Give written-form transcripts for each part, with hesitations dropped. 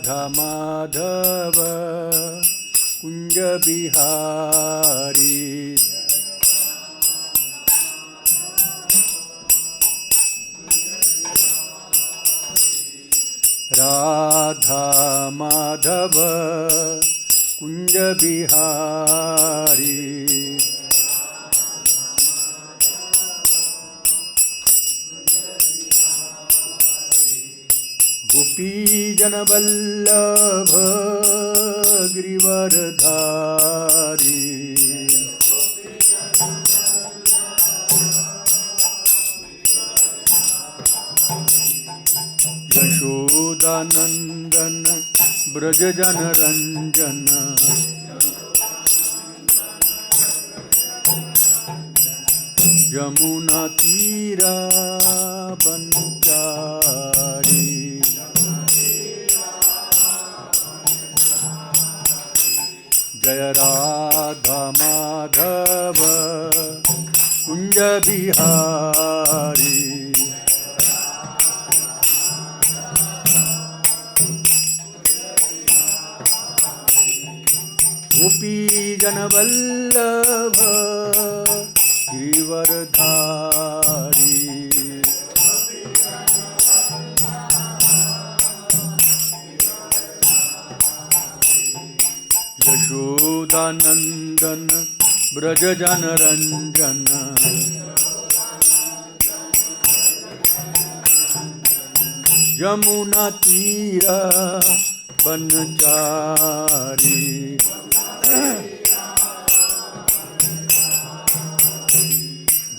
राधा माधव कुंज बिहारी राधा माधव कुंज बिहारी गोपी जन वल्लभ गिरिवरधारी यशोदानंदन ब्रज जन रंजन यमुना तीरा बनचारी जय राधा माधव कुंज बिहारी गोपी जन वल्लभ गिरिवरधारी यशोदानंदन ब्रज जन रंजन यमुना तीरा बनचारी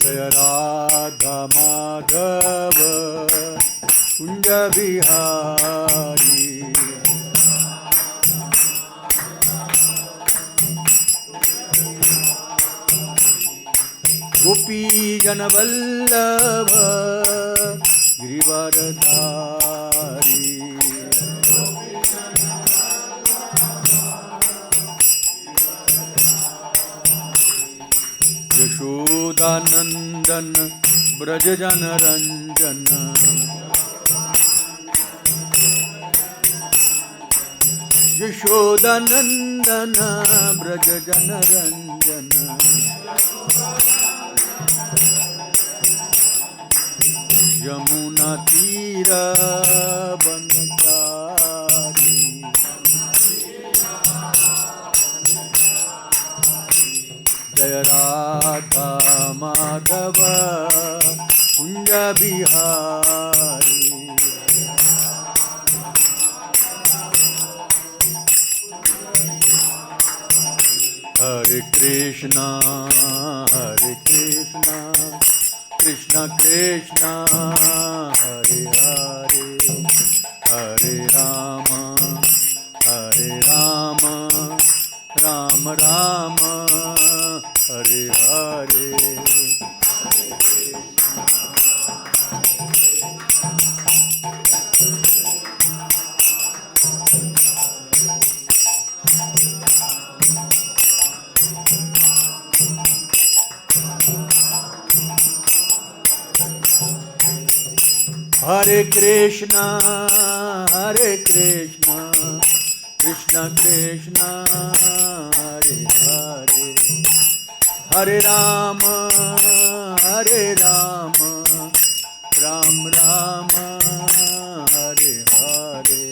जय राधा माधव कुंज बिहारी गोपी जन वल्लभ गिरिवरधारी यशोदानंदन ब्रज जन रंजन यशोदानंदन ब्रज जन रंजन यमुना तीरा बनचारी जय राधा माधव कुंज बिहारी हरे कृष्णा कृष्ण कृष्ण हरे हरे हरे राम राम राम हरे हरे हरे कृष्णा कृष्ण कृष्ण हरे हरे हरे राम राम राम हरे हरे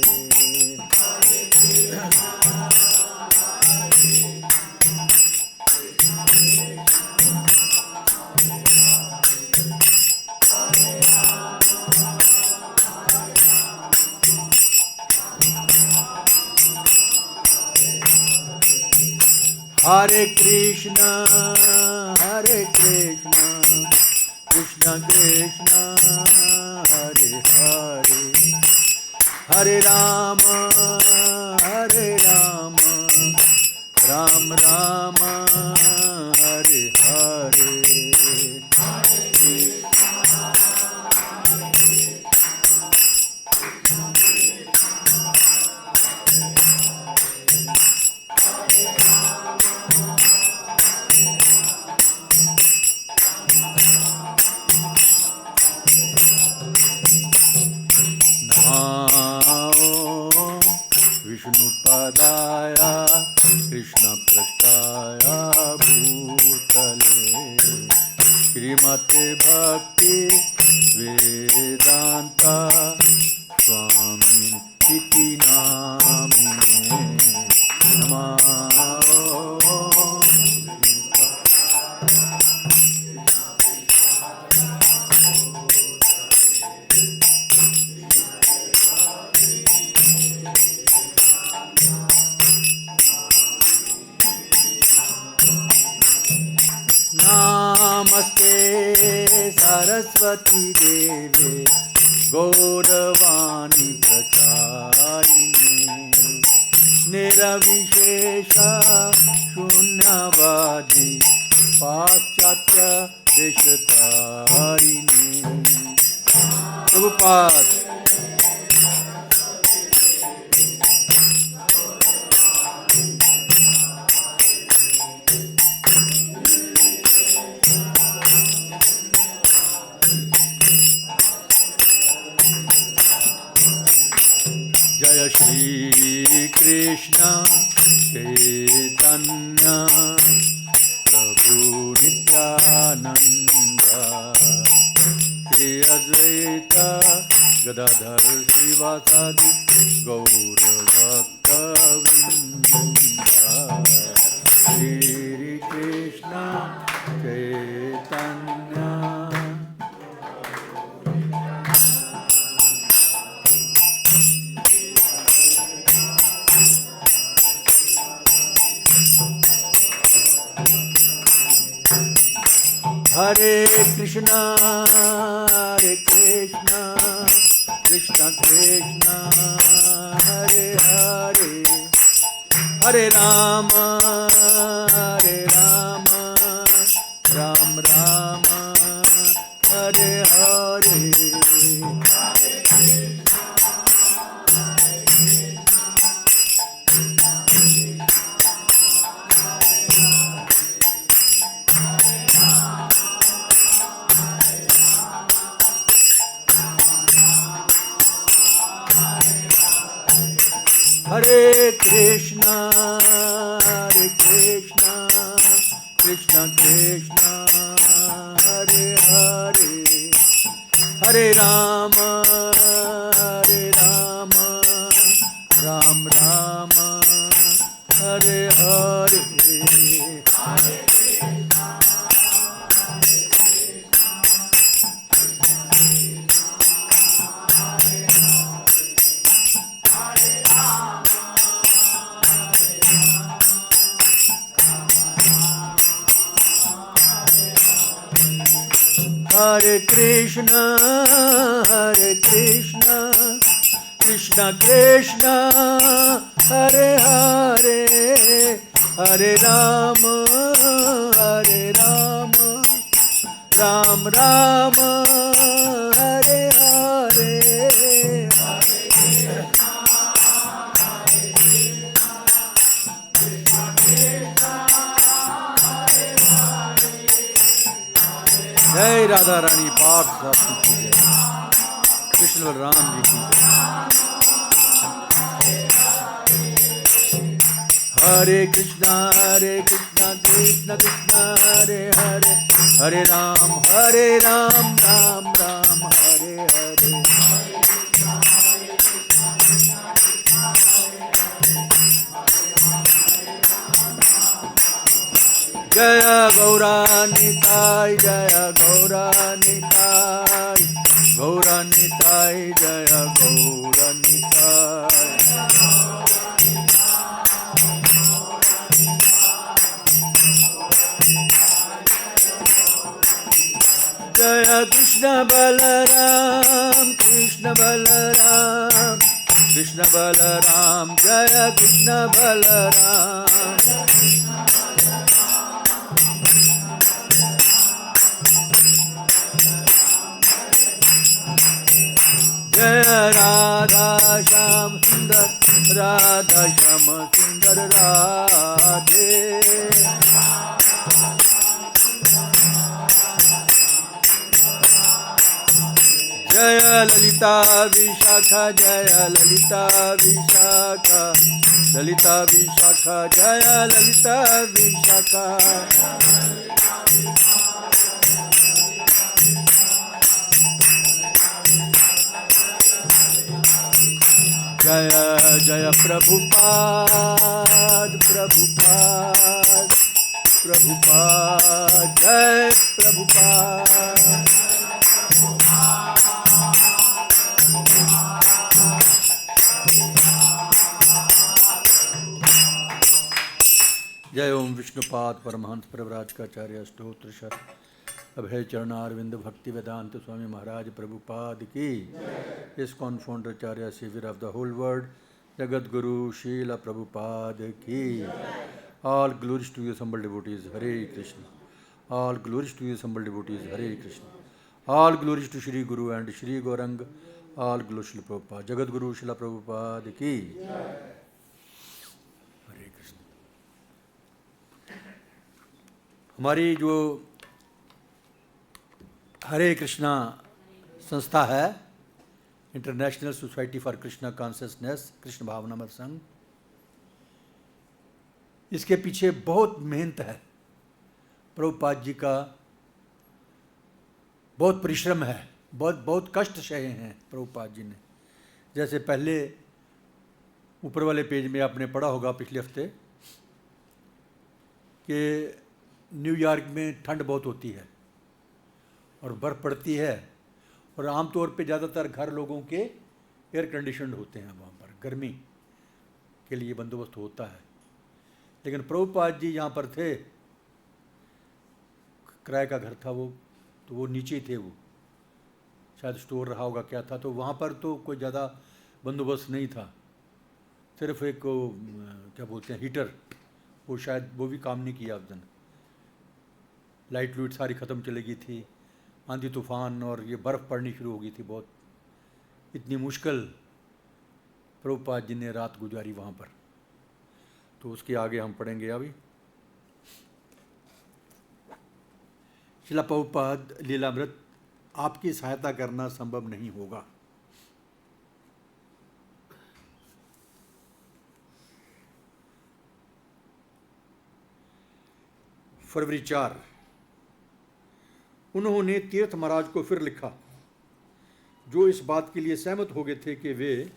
हरे कृष्णा कृष्ण कृष्ण हरे हरे हरे राम राम राम हरे हरे विष्णुपदाय कृष्णपृष्ठाय भूतले श्रीमते भक्ति वेदांत स्वामी इति नामिने नमः। नमस्ते सरस्वती देवे गौरवाणी प्रचारिणे निरविशेष शून्यवादी पाश्चात्य देशतारिणे। प्रभुपाद जय श्री कृष्ण चैतन्य प्रभु नित्यानंद श्री अद्वैत गदाधर श्रीवासादि गौर भक्तवृंद। श्री कृष्ण चैतन्य हरे कृष्णा कृष्ण कृष्ण हरे हरे हरे राम राम राम हरे हरे। हरे कृष्णा कृष्ण कृष्ण हरे हरे हरे राम राम राम हरे हरे। हरे कृष्ण कृष्ण कृष्ण हरे हरे हरे राम राम राम हरे हरे। जय राधा रानी पाठ साथी की जय, कृष्ण बलराम जी की जय। हरे कृष्णा कृष्ण कृष्ण हरे हरे हरे राम राम राम हरे हरे। जय गौरानिताय जय गौरानिताय गौरानिताय जय गौरानिताय। जय कृष्ण बलराम जय कृष्ण बलराम। जय राधा श्याम सुंदर राधा श्याम सुंदर राधे। जय ललिता विशाखा जय ललिता विशाखा ललिता विशाखा जय ललिता विशाखा जय जय प्रभुपाद प्रभुपाद प्रभुपाद जय प्रभुपाद जय ओम विष्णुपाद परमहंस प्रवराजकाचार्य स्तोत्र शत अभय चरणारविंद भक्ति वेदांत स्वामी महाराज प्रभुपाद की इस्कॉन फाउंडराचार्य saviour of the whole world Jagat Guru Srila Prabhupada की all glories to you assembled devotees Hare Krishna all glories to you assembled devotees Hare Krishna all glories to Shri Guru and Shri Gauranga all glories Shri Prabhupada Jagat Guru Srila Prabhupada की हरे कृष्ण। हमारी जो हरे कृष्णा संस्था है international society for Krishna consciousness Krishna Bhavanamrita Sangh, इसके पीछे बहुत मेहनत है, प्रभुपाद जी का बहुत परिश्रम है, बहुत कष्ट सहे हैं प्रभुपाद जी ने। जैसे पहले ऊपर वाले पेज में आपने पढ़ा होगा पिछले हफ्ते कि न्यूयॉर्क में ठंड बहुत होती है और बर्फ़ पड़ती है और आमतौर पे ज़्यादातर घर लोगों के एयर कंडीशनड होते हैं, वहाँ पर गर्मी के लिए बंदोबस्त होता है। लेकिन प्रभुपाद जी यहाँ पर थे, किराए का घर था वो, तो वो नीचे ही थे, वो शायद स्टोर रहा होगा क्या था, तो वहाँ पर तो कोई ज़्यादा बंदोबस्त नहीं था, सिर्फ एक क्या बोलते हैं हीटर, वो शायद वो भी काम नहीं किया उस दिन। लाइट लूट सारी ख़त्म चली गई थी, आंधी तूफान और ये बर्फ़ पड़नी शुरू हो गई थी बहुत, इतनी मुश्किल प्रभुपाद जी ने रात गुजारी वहाँ पर। तो उसके आगे हम पढ़ेंगे अभी। श्रील प्रभुपाद लीलामृत, आपकी सहायता करना संभव नहीं होगा। फरवरी 4, उन्होंने तीर्थ महाराज को फिर लिखा, जो इस बात के लिए सहमत हो गए थे कि वे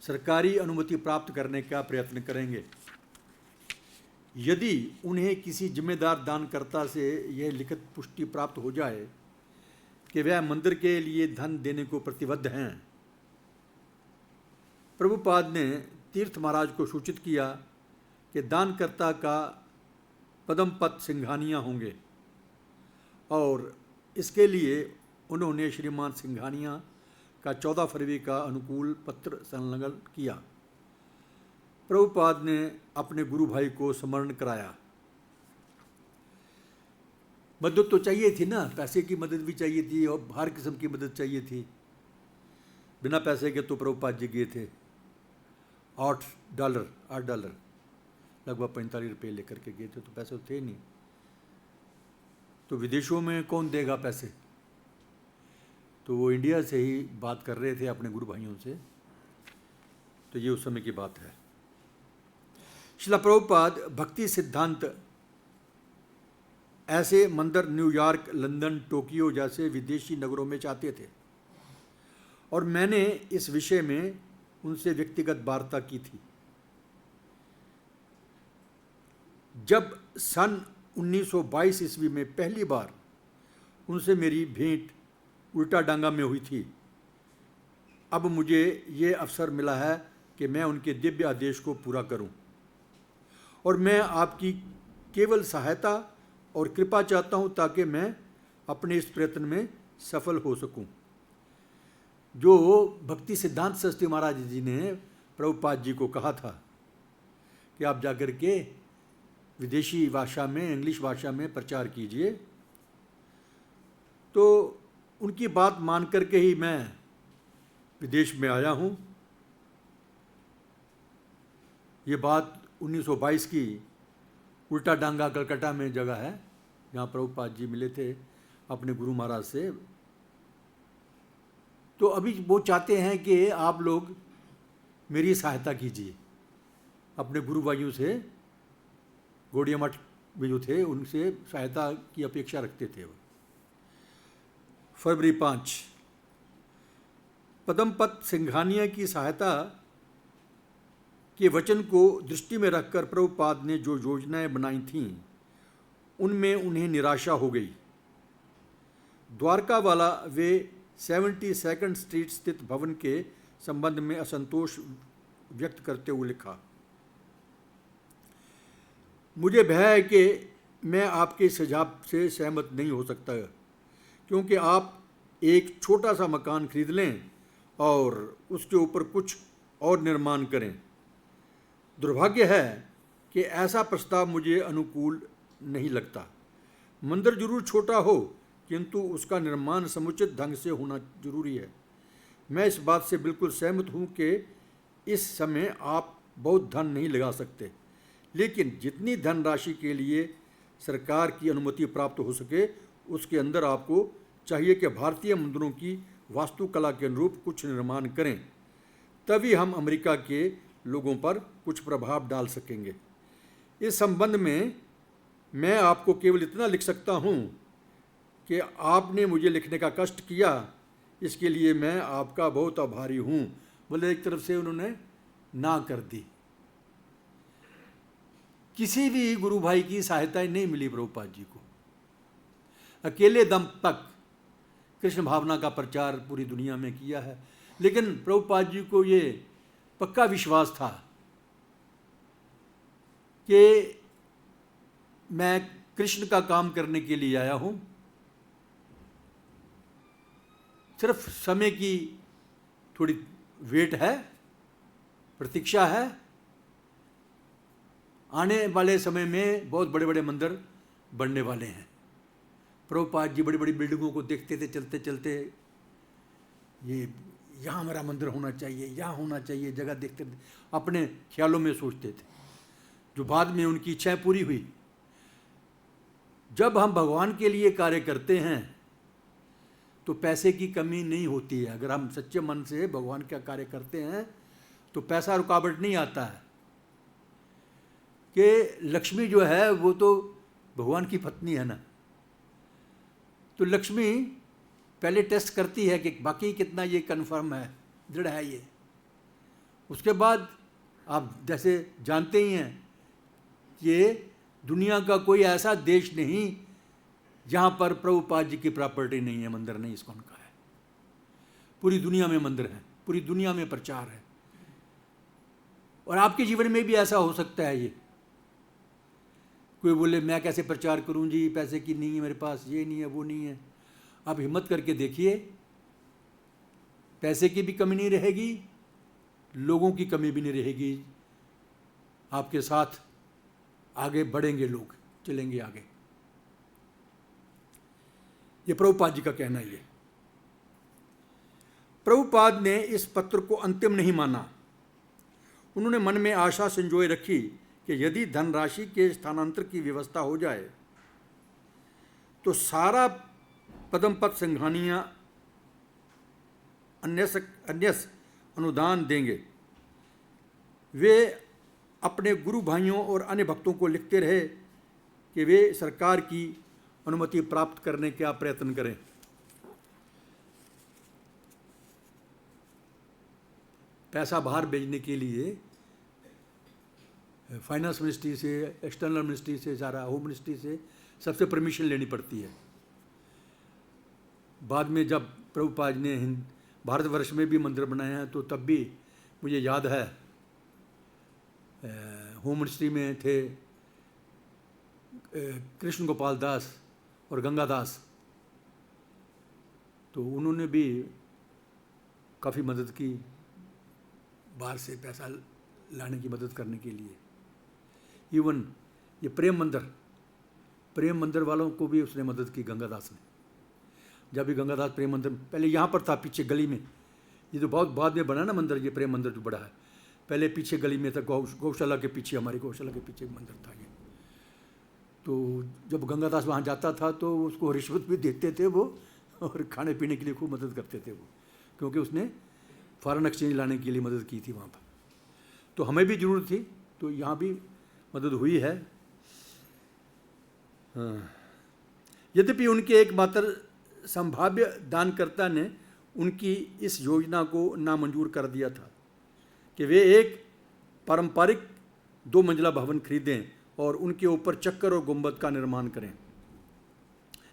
सरकारी अनुमति प्राप्त करने का प्रयत्न करेंगे। यदि उन्हें किसी जिम्मेदार दानकर्ता से यह लिखित पुष्टि प्राप्त हो जाए कि वह मंदिर के लिए धन देने को प्रतिबद्ध हैं। प्रभुपाद ने तीर्थ महाराज को सूचित किया कि दानकर्ता का पदम पद सिंघानिया होंगे और इसके लिए उन्होंने श्रीमान सिंघानिया का 14 फरवरी का अनुकूल पत्र संलग्न किया। प्रभुपाद ने अपने गुरु भाई को स्मरण कराया। मदद तो चाहिए थी ना, पैसे की मदद भी चाहिए थी और हर किस्म की मदद चाहिए थी। बिना पैसे के तो प्रभुपाद जी गए थे, $8 लगभग 45 रुपये लेकर के गए थे, तो पैसे थे नहीं, तो विदेशों में कौन देगा पैसे। तो वो इंडिया से ही बात कर रहे थे अपने गुरु भाइयों से, तो ये उस समय की बात है। श्रील प्रभुपाद भक्ति सिद्धांत ऐसे मंदिर न्यूयॉर्क, लंदन, टोक्यो जैसे विदेशी नगरों में चाहते थे और मैंने इस विषय में उनसे व्यक्तिगत वार्ता की थी। जब सन 1922 ईस्वी में पहली बार उनसे मेरी भेंट उल्टा डांगा में हुई थी, अब मुझे ये अवसर मिला है कि मैं उनके दिव्य आदेश को पूरा करूं और मैं आपकी केवल सहायता और कृपा चाहता हूं ताकि मैं अपने इस प्रयत्न में सफल हो सकूं। जो भक्ति सिद्धांत सरस्वती महाराज जी ने प्रभुपाद जी को कहा था कि आप जाकर के विदेशी भाषा में, इंग्लिश भाषा में प्रचार कीजिए, तो उनकी बात मान करके ही मैं विदेश में आया हूँ। ये बात 1922 की उल्टा डांगा कलकत्ता में जगह है, जहाँ प्रभुपाद जी मिले थे अपने गुरु महाराज से। तो अभी वो चाहते हैं कि आप लोग मेरी सहायता कीजिए, अपने गुरु भाइयों से, गौड़िया मठ में जो थे उनसे सहायता की अपेक्षा रखते थे। फरवरी 5, पदमपत सिंघानिया की सहायता के वचन को दृष्टि में रखकर प्रभुपाद ने जो योजनाएं बनाई थीं उनमें उन्हें निराशा हो गई। द्वारका वाला वे 72nd स्ट्रीट स्थित भवन के संबंध में असंतोष व्यक्त करते हुए लिखा, मुझे भय है कि मैं आपके सुझाव से सहमत नहीं हो सकता, क्योंकि आप एक छोटा सा मकान खरीद लें और उसके ऊपर कुछ और निर्माण करें। दुर्भाग्य है कि ऐसा प्रस्ताव मुझे अनुकूल नहीं लगता। मंदिर जरूर छोटा हो, किंतु उसका निर्माण समुचित ढंग से होना जरूरी है। मैं इस बात से बिल्कुल सहमत हूँ कि इस समय आप बहुत धन नहीं लगा सकते, लेकिन जितनी धनराशि के लिए सरकार की अनुमति प्राप्त हो सके उसके अंदर आपको चाहिए कि भारतीय मंदिरों की वास्तुकला के अनुरूप कुछ निर्माण करें, तभी हम अमेरिका के लोगों पर कुछ प्रभाव डाल सकेंगे। इस संबंध में मैं आपको केवल इतना लिख सकता हूँ कि आपने मुझे लिखने का कष्ट किया, इसके लिए मैं आपका बहुत आभारी हूँ। बोले एक तरफ से उन्होंने ना कर दी। किसी भी गुरु भाई की सहायता नहीं मिली प्रभुपाद जी को। अकेले दम तक कृष्ण भावना का प्रचार पूरी दुनिया में किया है, लेकिन प्रभुपाद जी को ये पक्का विश्वास था कि मैं कृष्ण का काम करने के लिए आया हूँ, सिर्फ समय की थोड़ी वेट है, प्रतीक्षा है। आने वाले समय में बहुत बड़े बड़े मंदिर बनने वाले हैं। प्रभुपाद जी बड़ी बड़ी बिल्डिंगों को देखते थे चलते चलते, ये यहाँ हमारा मंदिर होना चाहिए, यहाँ होना चाहिए, जगह देखते थे, अपने ख्यालों में सोचते थे, जो बाद में उनकी इच्छाएं पूरी हुई। जब हम भगवान के लिए कार्य करते हैं तो पैसे की कमी नहीं होती है। अगर हम सच्चे मन से भगवान का कार्य करते हैं तो पैसा रुकावट नहीं आता है। कि लक्ष्मी जो है वो तो भगवान की पत्नी है ना, तो लक्ष्मी पहले टेस्ट करती है कि बाकी कितना ये कन्फर्म है, दृढ़ है ये। उसके बाद आप जैसे जानते ही हैं कि दुनिया का कोई ऐसा देश नहीं जहाँ पर प्रभुपाद जी की प्रॉपर्टी नहीं है, मंदिर नहीं इसको उनका है। पूरी दुनिया में मंदिर है, पूरी दुनिया में प्रचार है। और आपके जीवन में भी ऐसा हो सकता है। ये कोई बोले मैं कैसे प्रचार करूं जी, पैसे की नहीं है मेरे पास, ये नहीं है वो नहीं है। आप हिम्मत करके देखिए, पैसे की भी कमी नहीं रहेगी, लोगों की कमी भी नहीं रहेगी। आपके साथ आगे बढ़ेंगे लोग, चलेंगे आगे। ये प्रभुपाद जी का कहना ही है। प्रभुपाद ने इस पत्र को अंतिम नहीं माना। उन्होंने मन में आशा संजोए रखी कि यदि धनराशि के स्थानांतर की व्यवस्था हो जाए तो सारा पदमपत सिंघानिया अन्यस अनुदान देंगे। वे अपने गुरु भाइयों और अन्य भक्तों को लिखते रहे कि वे सरकार की अनुमति प्राप्त करने का प्रयत्न करें। पैसा बाहर भेजने के लिए फाइनेंस मिनिस्ट्री से, एक्सटर्नल मिनिस्ट्री से, सारा होम मिनिस्ट्री से सबसे परमिशन लेनी पड़ती है। बाद में जब प्रभुपाद ने भारतवर्ष में भी मंदिर बनाए हैं तो तब भी मुझे याद है होम मिनिस्ट्री में थे कृष्ण गोपाल दास और गंगा दास, तो उन्होंने भी काफ़ी मदद की, बाहर से पैसा लाने की मदद करने के लिए। इवन ये प्रेम मंदिर वालों को भी उसने मदद की, गंगादास ने। जब भी गंगादास प्रेम मंदिर पहले यहाँ पर था, पीछे गली में, ये तो बहुत बाद में बना ना मंदिर, ये प्रेम मंदिर जो बड़ा है, पहले पीछे गली में था, गौशाला के पीछे, हमारी गौशाला के पीछे मंदिर था ये। तो जब गंगादास वहाँ जाता था तो उसको रिश्वत भी देते थे वो, और खाने पीने के लिए खूब मदद करते थे वो, क्योंकि उसने फॉरेन एक्सचेंज लाने के लिए मदद की थी वहाँ पर। तो हमें भी ज़रूरत थी तो यहाँ भी मदद हुई है। यद्यपि उनके एकमात्र संभाव्य दानकर्ता ने उनकी इस योजना को नामंजूर कर दिया था कि वे एक पारंपरिक 2 मंजिला भवन खरीदें और उनके ऊपर चक्कर और गुंबद का निर्माण करें।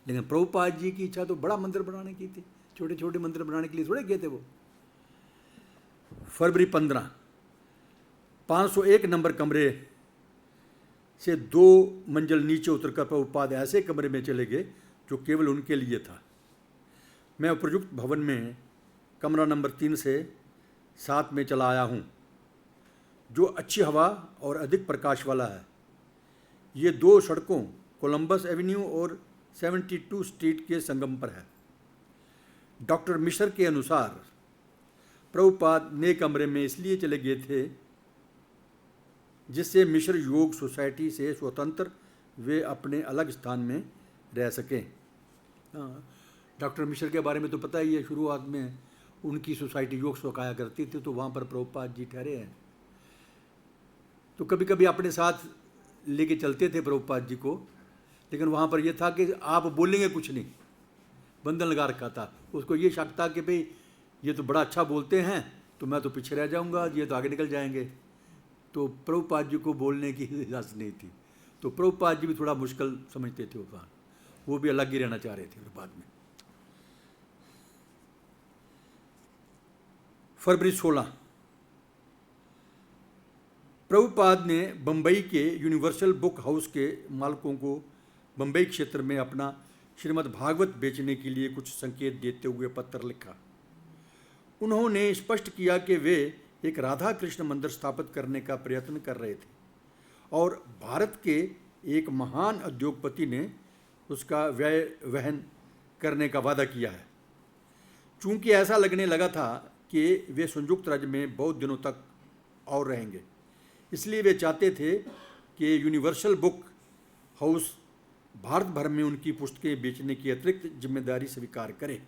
लेकिन प्रभुपाद जी की इच्छा तो बड़ा मंदिर बनाने की थी, छोटे छोटे मंदिर बनाने के लिए थोड़े गए थे वो। फरवरी 15, 501 नंबर कमरे से 2 मंजिल नीचे उतरकर प्रभुपाद ऐसे कमरे में चले गए जो केवल उनके लिए था। मैं उपयुक्त भवन में कमरा नंबर 3 से 7 में चला आया हूँ, जो अच्छी हवा और अधिक प्रकाश वाला है। ये 2 सड़कों कोलंबस एवेन्यू और 72 स्ट्रीट के संगम पर है। डॉक्टर मिश्र के अनुसार प्रभुपाद नए कमरे में इसलिए चले गए थे जिससे मिश्र योग सोसाइटी से स्वतंत्र वे अपने अलग स्थान में रह सकें। डॉक्टर मिश्र के बारे में तो पता ही है, शुरुआत में उनकी सोसाइटी योग सिखाया करती थी, तो वहाँ पर प्रभुपाद जी ठहरे हैं। तो कभी कभी अपने साथ लेके चलते थे प्रभुपाद जी को, लेकिन वहाँ पर यह था कि आप बोलेंगे कुछ नहीं, बंधन लगा रखा था। उसको ये शक था कि भाई ये तो बड़ा अच्छा बोलते हैं, तो मैं तो पीछे रह जाऊँगा, ये तो आगे निकल जाएंगे। तो प्रभुपाद जी को बोलने की इजाज़त नहीं थी। तो प्रभुपाद जी भी थोड़ा मुश्किल समझते थे वो भी अलग ही रहना चाह रहे थे बाद में। फरवरी 16, प्रभुपाद ने बम्बई के यूनिवर्सल बुक हाउस के मालिकों को बम्बई क्षेत्र में अपना श्रीमद् भागवत बेचने के लिए कुछ संकेत देते हुए पत्र लिखा। उन्होंने स्पष्ट किया कि वे एक राधा कृष्ण मंदिर स्थापित करने का प्रयत्न कर रहे थे और भारत के एक महान उद्योगपति ने उसका व्यय वहन करने का वादा किया है। चूंकि ऐसा लगने लगा था कि वे संयुक्त राज्य में बहुत दिनों तक और रहेंगे, इसलिए वे चाहते थे कि यूनिवर्सल बुक हाउस भारत भर में उनकी पुस्तकें बेचने की अतिरिक्त जिम्मेदारी स्वीकार करे।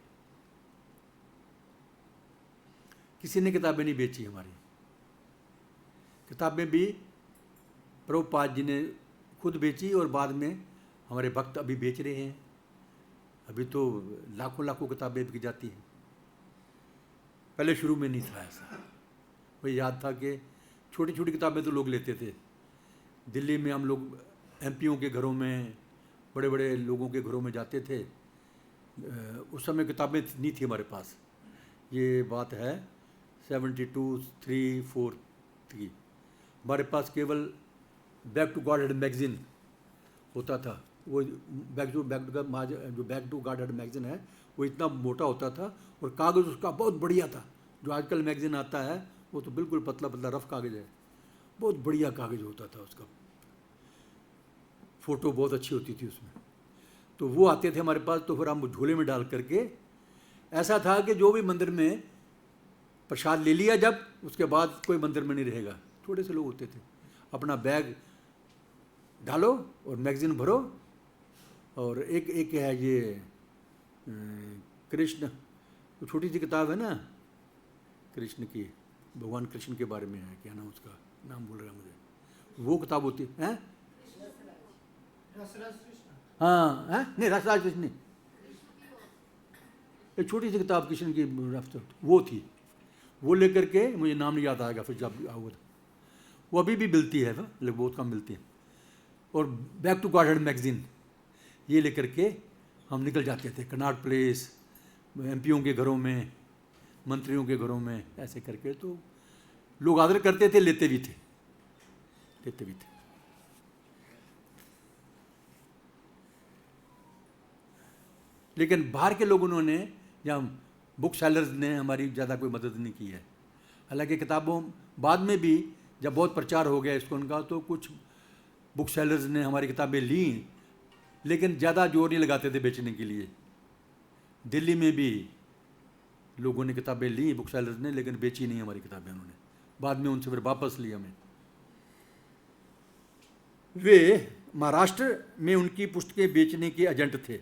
किसी ने किताबें नहीं बेची, हमारी किताबें भी प्रभुपाद जी ने खुद बेची और बाद में हमारे भक्त अभी बेच रहे हैं। अभी तो लाखों लाखों किताबें बिक जाती हैं। पहले शुरू में नहीं था ऐसा। वही याद था कि छोटी छोटी किताबें तो लोग लेते थे। दिल्ली में हम लोग एमपीओ के घरों में, बड़े बड़े लोगों के घरों में जाते थे। उस समय किताबें नहीं थी हमारे पास। ये बात है 72-3-4 की। हमारे पास केवल back to Godhead magazine होता था। वो back to Godhead magazine है, वो इतना मोटा होता था और कागज़ उसका बहुत बढ़िया था। जो आजकल मैगज़ीन आता है वो तो बिल्कुल पतला पतला रफ कागज़ है। बहुत बढ़िया कागज़ होता था उसका, फ़ोटो बहुत अच्छी होती थी उसमें। तो वो आते थे हमारे पास, तो फिर हम झोले में डाल करके, ऐसा था कि जो भी मंदिर में प्रसाद ले लिया जब, उसके बाद कोई मंदिर में नहीं रहेगा। थोड़े से लोग होते थे, अपना बैग डालो और मैगज़ीन भरो। और एक है ये कृष्ण, तो छोटी सी किताब है ना कृष्ण की, भगवान कृष्ण के बारे में है, क्या नाम उसका, नाम भूल रहा मुझे। वो किताब होती है, हाँ है नहीं, रसराज कृष्ण नहीं, एक छोटी सी किताब कृष्ण की वो थी। वो लेकर के, मुझे नाम नहीं याद आएगा फिर जब आओगे। वो अभी भी मिलती है, लेकिन बहुत कम मिलती है। और back to Godhead magazine ये लेकर के हम निकल जाते थे कनॉट प्लेस, एमपीओ के घरों में, मंत्रियों के घरों में, ऐसे करके। तो लोग आदर करते थे, लेते भी थे। लेकिन बाहर के लोगों ने, या बुक सेलर्स ने हमारी ज़्यादा कोई मदद नहीं की है। हालांकि किताबों बाद में भी जब बहुत प्रचार हो गया इसको उनका, तो कुछ बुक सेलर्स ने हमारी किताबें ली, लेकिन ज़्यादा जोर नहीं लगाते थे बेचने के लिए। दिल्ली में भी लोगों ने किताबें ली बुक सेलर्स ने, लेकिन बेची नहीं हमारी किताबें उन्होंने। बाद में उनसे फिर वापस ली हमें। वे महाराष्ट्र में उनकी पुस्तकें बेचने के एजेंट थे,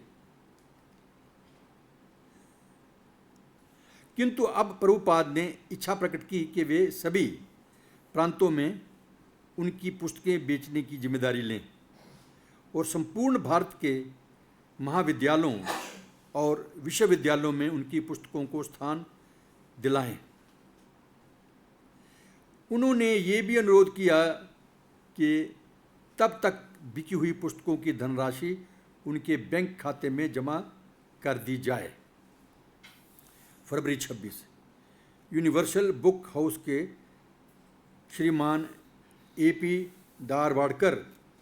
किंतु अब प्रभुपाद ने इच्छा प्रकट की कि वे सभी प्रांतों में उनकी पुस्तकें बेचने की जिम्मेदारी लें और संपूर्ण भारत के महाविद्यालयों और विश्वविद्यालयों में उनकी पुस्तकों को स्थान दिलाएं। उन्होंने ये भी अनुरोध किया कि तब तक बिकी हुई पुस्तकों की धनराशि उनके बैंक खाते में जमा कर दी जाए। फरवरी 26, यूनिवर्सल बुक हाउस के श्रीमान AP धारवाड़कर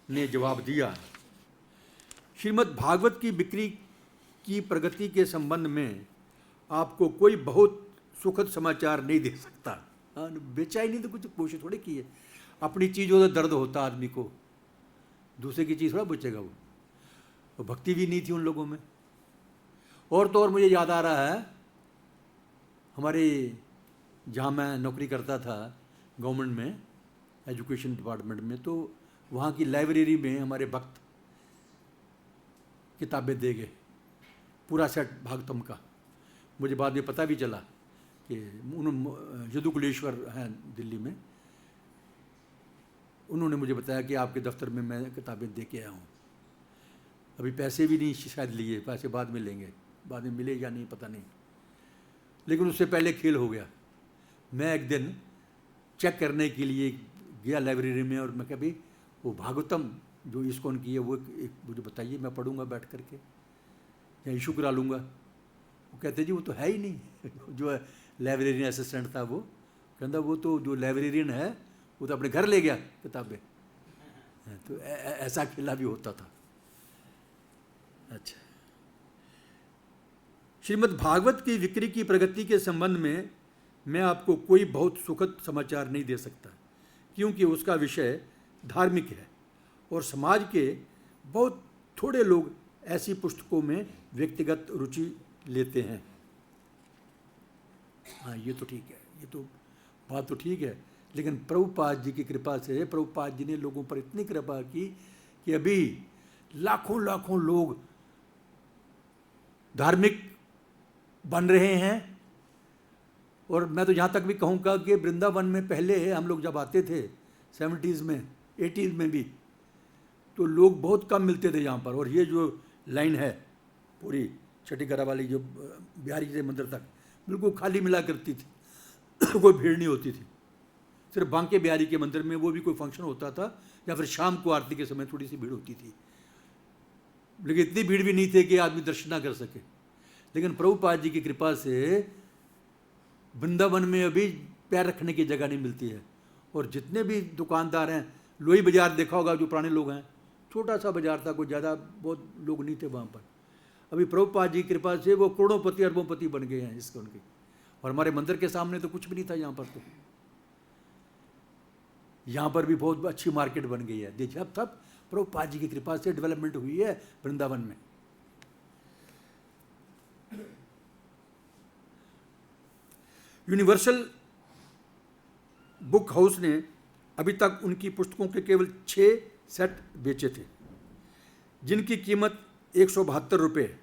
ने जवाब दिया, श्रीमद् भागवत की बिक्री की प्रगति के संबंध में आपको कोई बहुत सुखद समाचार नहीं दे सकता। बेचा ही नहीं तो कुछ कोशिश थोड़ी की है। अपनी चीज़ हो तो दर्द होता आदमी को, दूसरे की चीज़ थोड़ा बेचेगा वो। तो भक्ति भी नहीं थी उन लोगों में। और तो और मुझे याद आ रहा है, हमारे जहाँ मैं नौकरी करता था गवर्नमेंट में, एजुकेशन डिपार्टमेंट में, तो वहाँ की लाइब्रेरी में हमारे भक्त किताबें दे गए, पूरा सेट भागवतम का। मुझे बाद में पता भी चला कि यदुकुलेश्वर हैं दिल्ली में, उन्होंने मुझे बताया कि आपके दफ्तर में मैं किताबें दे के आया हूँ। अभी पैसे भी नहीं शायद लिए, पैसे बाद में लेंगे, बाद में मिले या नहीं पता नहीं, लेकिन उससे पहले खेल हो गया। मैं एक दिन चेक करने के लिए गया लाइब्रेरी में और मैं कहा भाई वो भागवतम जो इस्कॉन की है वो एक मुझे बताइए, मैं पढ़ूंगा बैठ करके या इशू करा लूँगा। वो कहते जी वो तो है ही नहीं। जो लाइब्रेरियन असिस्टेंट था वो कहता वो तो जो लाइब्रेरियन है वो तो अपने घर ले गया किताबें। तो ऐसा खेला भी होता था। अच्छा, श्रीमद् भागवत की बिक्री की प्रगति के संबंध में मैं आपको कोई बहुत सुखद समाचार नहीं दे सकता, क्योंकि उसका विषय धार्मिक है और समाज के बहुत थोड़े लोग ऐसी पुस्तकों में व्यक्तिगत रुचि लेते हैं। हाँ, ये तो ठीक है, ये तो बात तो ठीक है, लेकिन प्रभुपाद जी की कृपा से प्रभुपाद जी ने लोगों पर इतनी कृपा की कि अभी लाखों लाखों लोग धार्मिक बन रहे हैं। और मैं तो यहाँ तक भी कहूँगा कि वृंदावन में पहले हम लोग जब आते थे 70s में 80s में भी, तो लोग बहुत कम मिलते थे यहाँ पर। और ये जो लाइन है पूरी छठीगरा वाली जो बिहारी के मंदिर तक बिल्कुल खाली मिला करती थी। कोई भीड़ नहीं होती थी। सिर्फ बांके बिहारी के मंदिर में वो भी कोई फंक्शन होता था या फिर शाम को आरती के समय थोड़ी सी भीड़ होती थी, लेकिन इतनी भीड़ भी नहीं थी कि आदमी दर्शन ना कर सके। लेकिन प्रभुपाद जी की कृपा से वृंदावन में अभी पैर रखने की जगह नहीं मिलती है। और जितने भी दुकानदार हैं, लोही बाजार देखा होगा, जो पुराने लोग हैं, छोटा सा बाजार था, कोई ज़्यादा बहुत लोग नहीं थे वहाँ पर। अभी प्रभुपाद जी की कृपा से वो करोड़ोंपति अरबोंपति बन गए हैं इसके उनके। और हमारे मंदिर के सामने तो कुछ भी नहीं था यहाँ पर। तो यहाँ पर भी बहुत अच्छी मार्केट बन गई है। देखिए अब तब प्रभुपाद जी की कृपा से डेवलपमेंट हुई है वृंदावन में। यूनिवर्सल बुक हाउस ने अभी तक उनकी पुस्तकों के केवल 6 सेट बेचे थे, जिनकी कीमत 172 रुपये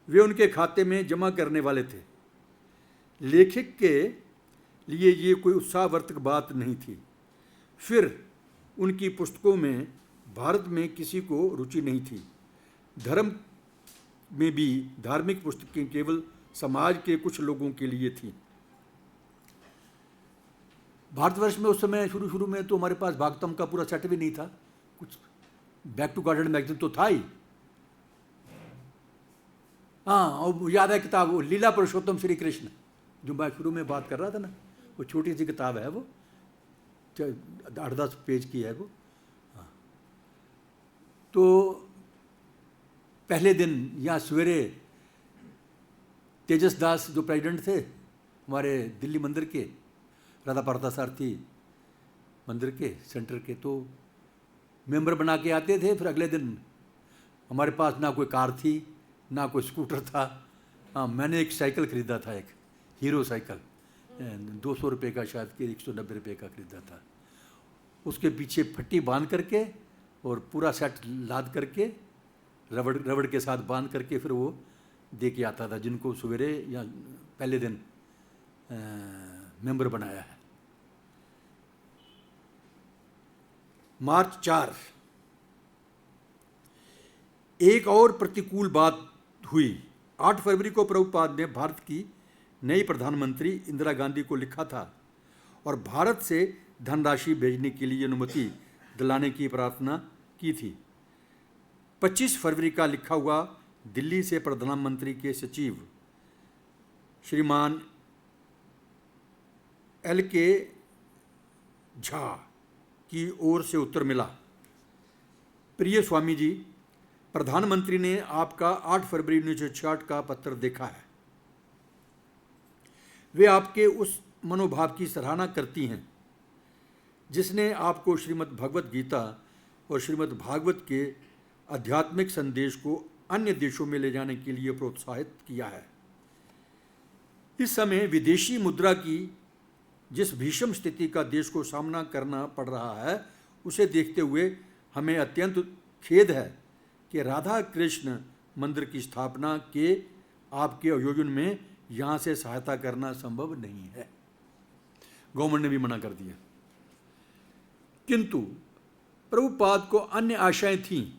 वे उनके खाते में जमा करने वाले थे। लेखक के लिए ये कोई उत्साहवर्धक बात नहीं थी। फिर उनकी पुस्तकों में भारत में किसी को रुचि नहीं थी। धर्म में भी धार्मिक पुस्तकें केवल समाज के कुछ लोगों के लिए थी। भारतवर्ष में उस समय शुरू में तो हमारे पास भागवतम का पूरा सेट भी नहीं था। कुछ बैक टू गार्डन मैगजीन तो था ही। हाँ, और याद है किताब वो लीला पुरुषोत्तम श्री कृष्ण, जो मैं शुरू में बात कर रहा था ना, वो छोटी सी किताब है, वो 8-10 पेज की है वो। हाँ, तो पहले दिन यहाँ सवेरे तेजस दास जो प्रेसिडेंट थे हमारे दिल्ली मंदिर के, राधा पार्थसारथी मंदिर के सेंटर के, तो मेंबर बना के आते थे। फिर अगले दिन हमारे पास ना कोई कार थी ना कोई स्कूटर था। हाँ, मैंने एक साइकिल खरीदा था, एक हीरो साइकिल, 200 रुपये का शायद कि 190 रुपये का खरीदा था। उसके पीछे फट्टी बांध करके और पूरा सेट लाद करके रबड़ के साथ बांध करके फिर वो दे के आता था जिनको सवेरे या पहले दिन मेंबर बनाया है। मार्च 4 एक और प्रतिकूल बात हुई। 8 फरवरी को प्रभुपाद ने भारत की नई प्रधानमंत्री इंदिरा गांधी को लिखा था और भारत से धनराशि भेजने के लिए अनुमति दिलाने की प्रार्थना की थी। 25 फरवरी का लिखा हुआ दिल्ली से प्रधानमंत्री के सचिव श्रीमान LK झा की ओर से उत्तर मिला। प्रिय स्वामी जी, प्रधानमंत्री ने आपका 8 फरवरी 1966 का पत्र देखा है। वे आपके उस मनोभाव की सराहना करती हैं जिसने आपको श्रीमद् भगवत गीता और श्रीमद् भागवत के आध्यात्मिक संदेश को अन्य देशों में ले जाने के लिए प्रोत्साहित किया है। इस समय विदेशी मुद्रा की जिस भीषण स्थिति का देश को सामना करना पड़ रहा है, उसे देखते हुए हमें अत्यंत खेद है कि राधा कृष्ण मंदिर की स्थापना के आपके आयोजन में यहाँ से सहायता करना संभव नहीं है। गवर्नमेंट ने भी मना कर दिया। किंतु प्रभुपाद को अन्य आशाएं थीं।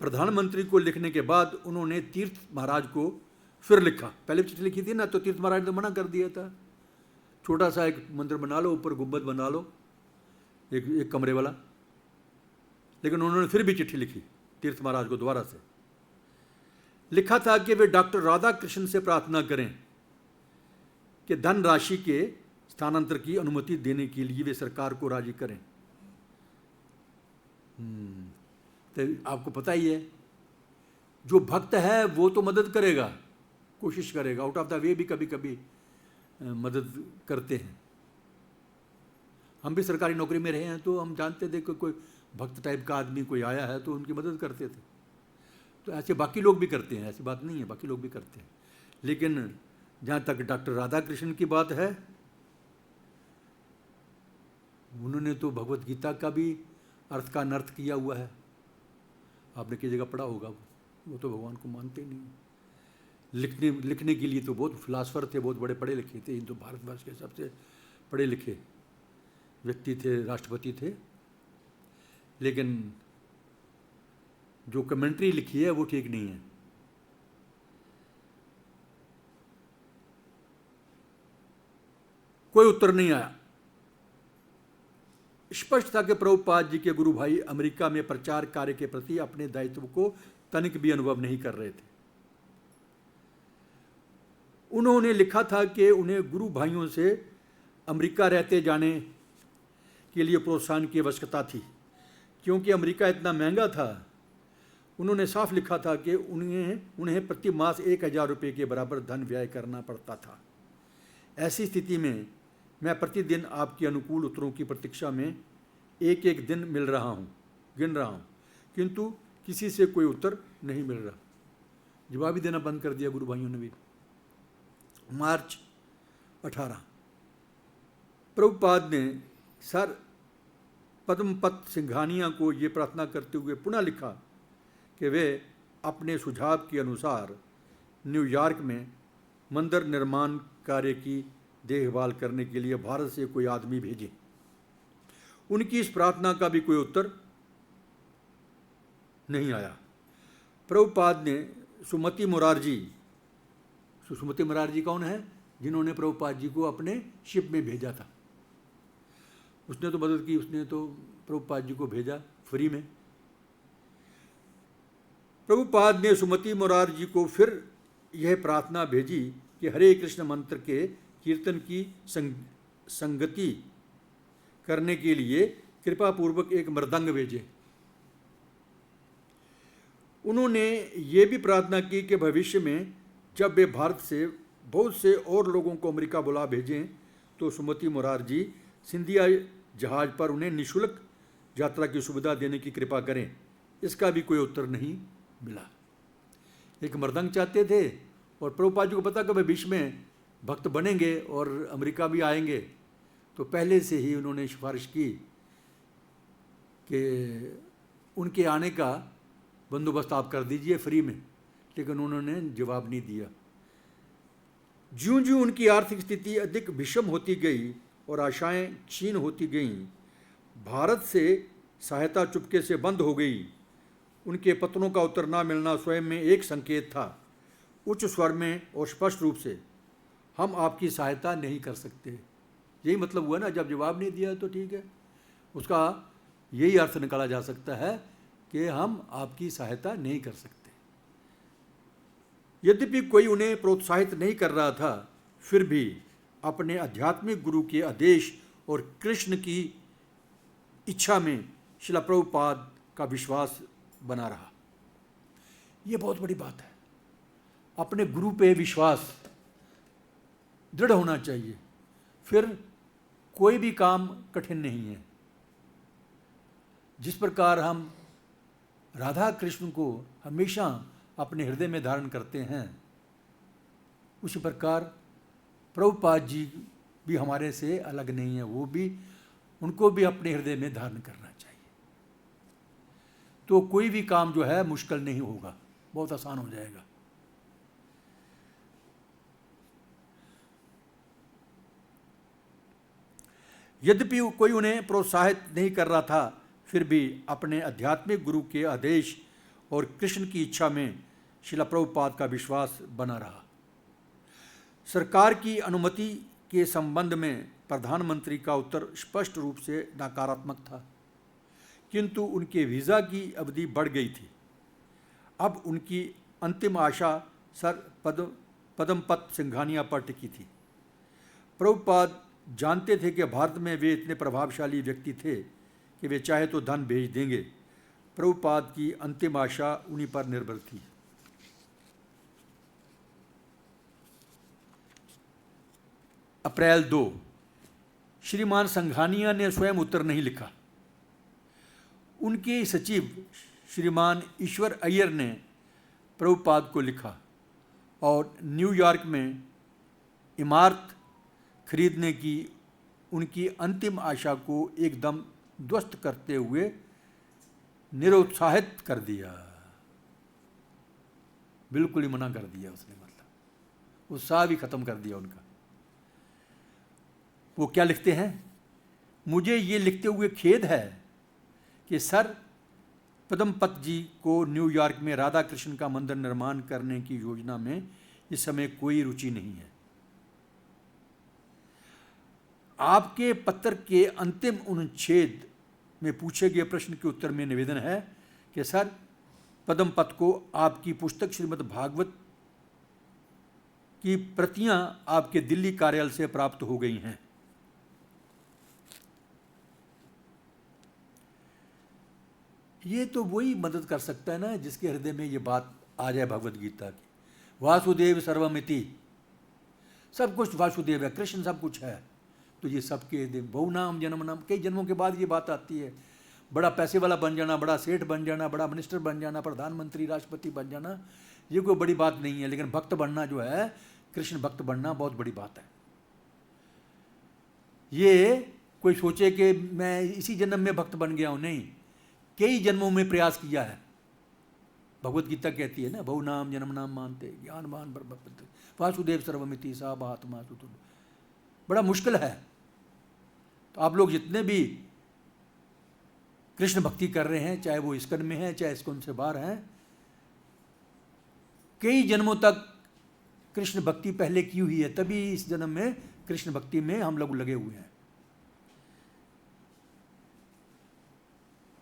प्रधानमंत्री को लिखने के बाद उन्होंने तीर्थ महाराज को फिर लिखा। पहले चिट्ठी लिखी थी ना, तो तीर्थ महाराज ने तो मना कर दिया था। छोटा सा एक मंदिर बना लो, ऊपर गुंबद बना लो, एक कमरे वाला। लेकिन उन्होंने फिर भी चिट्ठी लिखी तीर्थ महाराज को दोबारा से। लिखा था कि वे डॉक्टर राधा कृष्ण से प्रार्थना करें कि धन राशि के स्थानांतर की अनुमति देने के लिए वे सरकार को राजी करें। तो आपको पता ही है, जो भक्त है वो तो मदद करेगा, कोशिश करेगा, आउट ऑफ द वे भी कभी कभी मदद करते हैं। हम भी सरकारी नौकरी में रहे हैं तो हम जानते थे कि कोई भक्त टाइप का आदमी कोई आया है तो उनकी मदद करते थे। तो ऐसे बाकी लोग भी करते हैं, ऐसी बात नहीं है, बाकी लोग भी करते हैं। लेकिन जहाँ तक डॉक्टर राधा कृष्ण की बात है, उन्होंने तो भगवत गीता का भी अर्थ का अनर्थ किया हुआ है। आपने किसी जगह पढ़ा होगा, वो तो भगवान को मानते ही नहीं। लिखने के लिए तो बहुत फिलासफर थे, बहुत बड़े पढ़े लिखे थे। हिंदू भारतवर्ष के सबसे पढ़े लिखे व्यक्ति थे, राष्ट्रपति थे। लेकिन जो कमेंट्री लिखी है वो ठीक नहीं है। कोई उत्तर नहीं आया। स्पष्ट था कि प्रभुपाद जी के गुरु भाई अमेरिका में प्रचार कार्य के प्रति अपने दायित्व को तनिक भी अनुभव नहीं कर रहे थे। उन्होंने लिखा था कि उन्हें गुरु भाइयों से अमेरिका रहते जाने के लिए प्रोत्साहन की आवश्यकता थी, क्योंकि अमेरिका इतना महंगा था। उन्होंने साफ लिखा था कि उन्हें प्रति मास 1000 रुपये के बराबर धन व्यय करना पड़ता था। ऐसी स्थिति में मैं प्रतिदिन आपके अनुकूल उत्तरों की प्रतीक्षा में एक एक दिन गिन रहा हूँ, किंतु किसी से कोई उत्तर नहीं मिल रहा। जवाब ही देना बंद कर दिया गुरु भाइयों ने भी। मार्च 18 प्रभुपाद ने सर पद्मपत सिंघानिया को ये प्रार्थना करते हुए पुनः लिखा कि वे अपने सुझाव के अनुसार न्यूयॉर्क में मंदिर निर्माण कार्य की देखभाल करने के लिए भारत से कोई आदमी भेजें। उनकी इस प्रार्थना का भी कोई उत्तर नहीं आया। प्रभुपाद ने सुमति मुरारजी कौन है? जिन्होंने प्रभुपाद जी को अपने शिप में भेजा था। उसने तो मदद की, उसने तो प्रभुपाद जी को भेजा फ्री में। प्रभुपाद ने सुमति मुरारजी को फिर यह प्रार्थना भेजी कि हरे कृष्ण मंत्र के कीर्तन की संगति करने के लिए कृपा पूर्वक एक मृदंग भेजे। उन्होंने ये भी प्रार्थना की कि भविष्य में जब वे भारत से बहुत से और लोगों को अमेरिका बुला भेजें तो सुमति मुरारजी सिंधिया जहाज पर उन्हें निःशुल्क यात्रा की सुविधा देने की कृपा करें। इसका भी कोई उत्तर नहीं मिला। एक मृदंग चाहते थे और प्रभुपाद जी को पता कि भविष्य में भक्त बनेंगे और अमेरिका भी आएंगे, तो पहले से ही उन्होंने सिफारिश की कि उनके आने का बंदोबस्त आप कर दीजिए फ्री में। लेकिन उन्होंने जवाब नहीं दिया। ज्यों ज्यों उनकी आर्थिक स्थिति अधिक विषम होती गई और आशाएं क्षीण होती गईं, भारत से सहायता चुपके से बंद हो गई। उनके पत्रों का उत्तर न मिलना स्वयं में एक संकेत था, उच्च स्वर में और स्पष्ट रूप से, हम आपकी सहायता नहीं कर सकते। यही मतलब हुआ ना, जब जवाब नहीं दिया तो ठीक है, उसका यही अर्थ निकाला जा सकता है कि हम आपकी सहायता नहीं कर सकते। यद्यपि कोई उन्हें प्रोत्साहित नहीं कर रहा था, फिर भी अपने आध्यात्मिक गुरु के आदेश और कृष्ण की इच्छा में श्रील प्रभुपाद का विश्वास बना रहा। ये बहुत बड़ी बात है। अपने गुरु पे विश्वास दृढ़ होना चाहिए, फिर कोई भी काम कठिन नहीं है। जिस प्रकार हम राधा कृष्ण को हमेशा अपने हृदय में धारण करते हैं, उसी प्रकार प्रभुपाद जी भी हमारे से अलग नहीं है, वो भी, उनको भी अपने हृदय में धारण करना चाहिए। तो कोई भी काम जो है मुश्किल नहीं होगा, बहुत आसान हो जाएगा। यद्यपि कोई उन्हें प्रोत्साहित नहीं कर रहा था, फिर भी अपने आध्यात्मिक गुरु के आदेश और कृष्ण की इच्छा में श्रील प्रभुपाद का विश्वास बना रहा। सरकार की अनुमति के संबंध में प्रधानमंत्री का उत्तर स्पष्ट रूप से नकारात्मक था, किंतु उनके वीज़ा की अवधि बढ़ गई थी। अब उनकी अंतिम आशा सर पदमपत सिंघानिया पर टिकी थी। प्रभुपाद जानते थे कि भारत में वे इतने प्रभावशाली व्यक्ति थे कि वे चाहे तो धन भेज देंगे। प्रभुपाद की अंतिम आशा उन्हीं पर निर्भर थी। अप्रैल 2, श्रीमान संघानिया ने स्वयं उत्तर नहीं लिखा। उनके सचिव श्रीमान ईश्वर अय्यर ने प्रभुपाद को लिखा और न्यूयॉर्क में इमारत खरीदने की उनकी अंतिम आशा को एकदम ध्वस्त करते हुए निरुत्साहित कर दिया। बिल्कुल ही मना कर दिया उसने, मतलब उत्साह भी खत्म कर दिया उनका। वो क्या लिखते हैं, मुझे ये लिखते हुए खेद है कि सर पदमपत जी को न्यूयॉर्क में राधा कृष्ण का मंदिर निर्माण करने की योजना में इस समय कोई रुचि नहीं है। आपके पत्र के अंतिम अनुच्छेद में पूछे गए प्रश्न के उत्तर में निवेदन है कि सर पदमपत को आपकी पुस्तक श्रीमद् भागवत की प्रतियां आपके दिल्ली कार्यालय से प्राप्त हो गई हैं। ये तो वही मदद कर सकता है ना जिसके हृदय में ये बात आ जाए भगवत गीता की, वासुदेव सर्वमिति, सब कुछ वासुदेव है, कृष्ण सब कुछ है। तो ये सबके बहु नाम जन्म नाम, कई जन्मों के बाद ये बात आती है। बड़ा पैसे वाला बन जाना, बड़ा सेठ बन जाना, बड़ा मिनिस्टर बन जाना, प्रधानमंत्री राष्ट्रपति बन जाना, ये कोई बड़ी बात नहीं है। लेकिन भक्त बनना जो है, कृष्ण भक्त बनना बहुत बड़ी बात है। ये कोई सोचे कि मैं इसी जन्म में भक्त बन गया हूँ, नहीं, कई जन्मों में प्रयास किया है। भगवत गीता कहती है ना, बहु नाम जन्म नाम मानते ज्ञानवान वासुदेव सर्वमिति सा महात्मा सुतुल। बड़ा मुश्किल है। तो आप लोग जितने भी कृष्ण भक्ति कर रहे हैं, चाहे वो इस्कन में है चाहे इस्कन से बाहर हैं, कई जन्मों तक कृष्ण भक्ति पहले की हुई है, तभी इस जन्म में कृष्ण भक्ति में हम लोग लगे हुए हैं।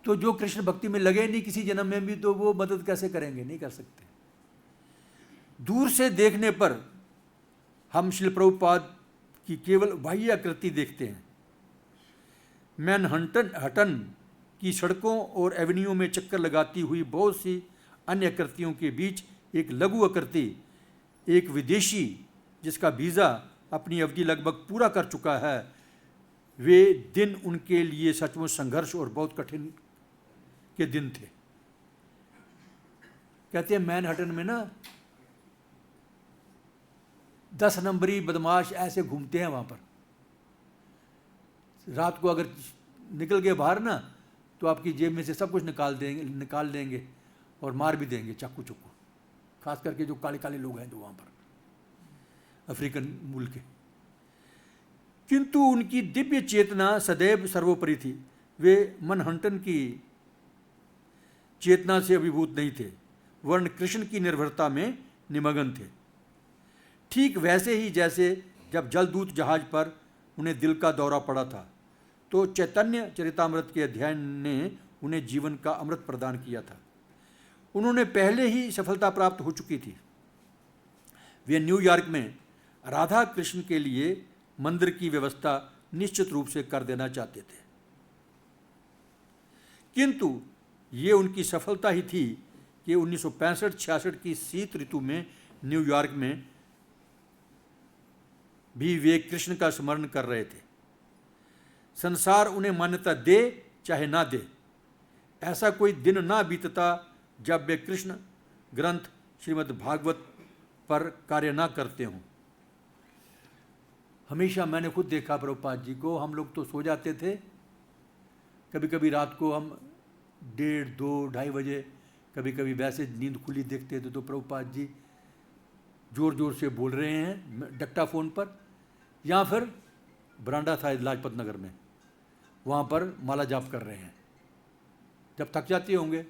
तो जो कृष्ण भक्ति में लगे नहीं किसी जन्म में भी, तो वो मदद कैसे करेंगे, नहीं कर सकते। दूर से देखने पर हम श्रील प्रभुपाद की केवल बाह्य आकृति देखते हैं। मैनहट्टन की सड़कों और एवेन्यू में चक्कर लगाती हुई बहुत सी अन्य आकृतियों के बीच एक लघु आकृति, एक विदेशी जिसका वीज़ा अपनी अवधि लगभग पूरा कर चुका है। वे दिन उनके लिए सचमुच संघर्ष और बहुत कठिन के दिन थे। कहते हैं मैनहट्टन में ना 10 नंबरी बदमाश ऐसे घूमते हैं वहाँ पर। रात को अगर निकल गए बाहर ना, तो आपकी जेब में से सब कुछ निकाल देंगे और मार भी देंगे चाकू चुक्कू। खास करके जो काले काले लोग हैं जो वहाँ पर अफ्रीकन मूल के। किंतु उनकी दिव्य चेतना सदैव सर्वोपरि थी। वे मनहट्टन की चेतना से अभिभूत नहीं थे, वरन कृष्ण की निर्भरता में निमग्न थे। ठीक वैसे ही जैसे जब जलदूत जहाज पर उन्हें दिल का दौरा पड़ा था, तो चैतन्य चरितामृत के अध्ययन ने उन्हें जीवन का अमृत प्रदान किया था। उन्होंने पहले ही सफलता प्राप्त हो चुकी थी। वे न्यूयॉर्क में राधा कृष्ण के लिए मंदिर की व्यवस्था निश्चित रूप से कर देना चाहते थे, किंतु ये उनकी सफलता ही थी कि 1965-66 की शीत ऋतु में न्यूयॉर्क में भी वे कृष्ण का स्मरण कर रहे थे। संसार उन्हें मान्यता दे चाहे ना दे, ऐसा कोई दिन ना बीतता जब वे कृष्ण ग्रंथ श्रीमद् भागवत पर कार्य ना करते हों। हमेशा मैंने खुद देखा प्रभुपाद जी को, हम लोग तो सो जाते थे, कभी कभी रात को हम 1:30, 2, 2:30 बजे कभी कभी वैसे नींद खुली देखते थे तो प्रभुपाद जी जोर जोर से बोल रहे हैं डक्टाफोन पर, या फिर बरांडा था लाजपत नगर में, वहाँ पर माला जाप कर रहे हैं। जब थक जाते होंगे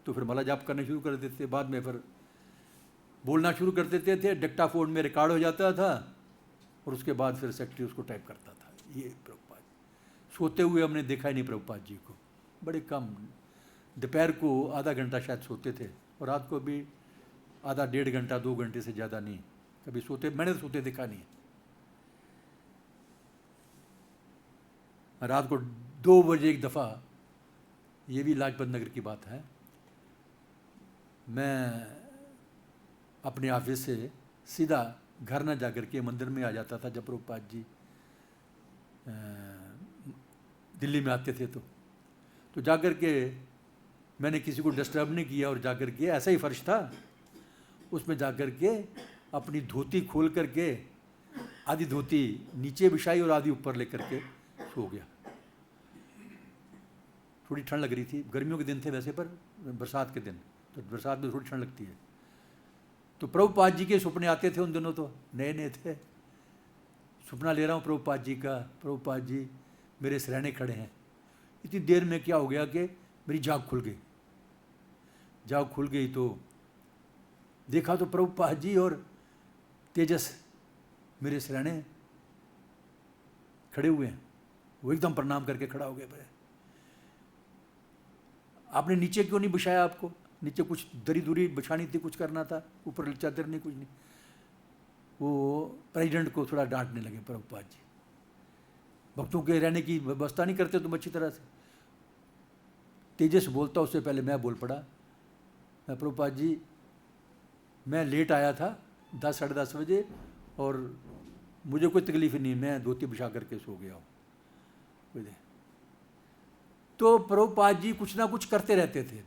तो फिर माला जाप करने शुरू कर देते, बाद में फिर बोलना शुरू कर देते थे, डक्टाफोन में रिकॉर्ड हो जाता था और उसके बाद फिर सेक्रेटरी उसको टाइप करता था। ये प्रभुपाद सोते हुए हमने देखा ही नहीं प्रभुपाद जी को, बड़े कम। दोपहर को आधा घंटा शायद सोते थे और रात को भी आधा 1.5 घंटा 2 घंटे से ज़्यादा नहीं कभी सोते, मैंने तो सोते देखा नहीं। रात को 2 बजे एक दफ़ा, ये भी लाजपत नगर की बात है, मैं अपने ऑफिस से सीधा घर न जाकर के मंदिर में आ जाता था। जब प्रभुपाद जी दिल्ली में आते थे तो जाकर के मैंने किसी को डिस्टर्ब नहीं किया और जाकर के, ऐसा ही फर्श था, उसमें जाकर के अपनी धोती खोल करके आधी धोती नीचे बिछाई और आधी ऊपर लेकर के सो गया। थोड़ी ठंड लग रही थी, गर्मियों के दिन थे वैसे, पर बरसात के दिन, तो बरसात में थोड़ी ठंड लगती है। तो प्रभुपाद जी के सपने आते थे, उन दिनों तो नए नए थे। सपना ले रहा हूँ प्रभुपाद जी का, प्रभुपाद जी मेरे सिरहाने खड़े हैं। इतनी देर में क्या हो गया कि मेरी जाग खुल गई। जाग खुल गई तो देखा तो प्रभुपाद जी और तेजस मेरे सिरहाने खड़े हुए हैं। वो एकदम प्रणाम करके खड़ा हो गया। भाई आपने नीचे क्यों नहीं बिछाया? आपको नीचे कुछ दरी दूरी बिछानी थी, कुछ करना था, ऊपर चादर नहीं, कुछ नहीं। वो प्रेसिडेंट को थोड़ा डांटने लगे प्रभुपाद जी, भक्तों के रहने की व्यवस्था नहीं करते तुम अच्छी तरह से। तेजस बोलता उससे पहले मैं बोल पड़ा, मैं प्रभुपाद जी मैं लेट आया था 10 साढ़े 10 बजे और मुझे कोई तकलीफ नहीं, मैं धोती बिछा करके सो गया हूँ। तो प्रभुपाद जी कुछ ना कुछ करते रहते थे,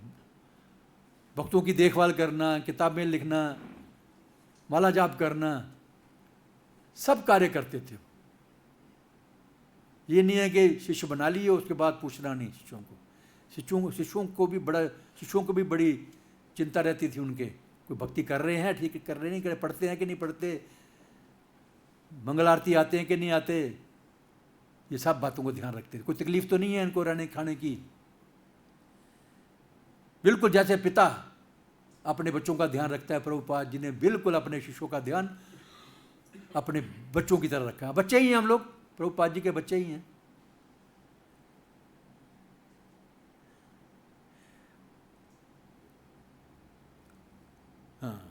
भक्तों की देखभाल करना, किताबें लिखना, माला जाप करना, सब कार्य करते थे। ये नहीं है कि शिष्य बना लिए उसके बाद पूछना नहीं शिष्यों को। शिष्यों को भी बड़ी चिंता रहती थी उनके, कोई भक्ति कर रहे हैं, ठीक कर रहे नहीं कर रहे, पढ़ते हैं कि नहीं पढ़ते, मंगल आरती आते हैं कि नहीं आते, ये सब बातों को ध्यान रखते थे। कोई तकलीफ तो नहीं है इनको रहने खाने की। बिल्कुल जैसे पिता अपने बच्चों का ध्यान रखता है, प्रभुपाद जी ने बिल्कुल अपने शिष्यों का ध्यान अपने बच्चों की तरह रखा। बच्चे ही हैं हम लोग, प्रभुपाद जी के बच्चे ही हैं। हाँ,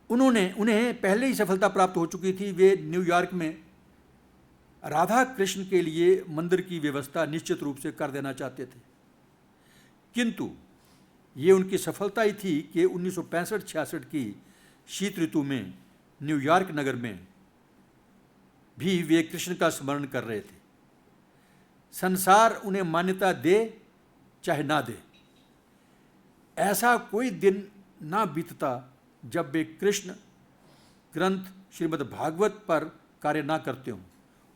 उन्हें पहले ही सफलता प्राप्त हो चुकी थी। वे न्यूयॉर्क में राधा कृष्ण के लिए मंदिर की व्यवस्था निश्चित रूप से कर देना चाहते थे, किंतु ये उनकी सफलता ही थी कि 1965-66 की शीत ऋतु में न्यूयॉर्क नगर में भी वे कृष्ण का स्मरण कर रहे थे। संसार उन्हें मान्यता दे चाहे ना दे, ऐसा कोई दिन ना बीतता जब वे कृष्ण ग्रंथ श्रीमद् भागवत पर कार्य ना करते हों,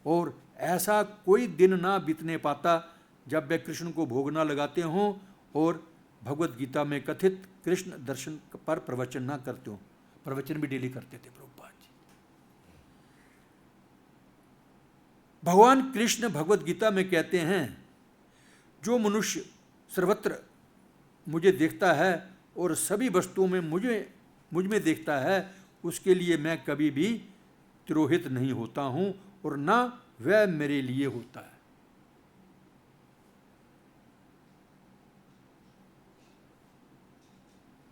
और ऐसा कोई दिन ना बीतने पाता जब वे कृष्ण को भोग ना लगाते हों और भगवत गीता में कथित कृष्ण दर्शन पर प्रवचन ना करते हों। प्रवचन भी डेली करते थे प्रभुपाद जी। भगवान कृष्ण भगवत गीता में कहते हैं, जो मनुष्य सर्वत्र मुझे देखता है और सभी वस्तुओं में मुझ में देखता है, उसके लिए मैं कभी भी तिरोहित नहीं होता हूं और ना वह मेरे लिए होता है।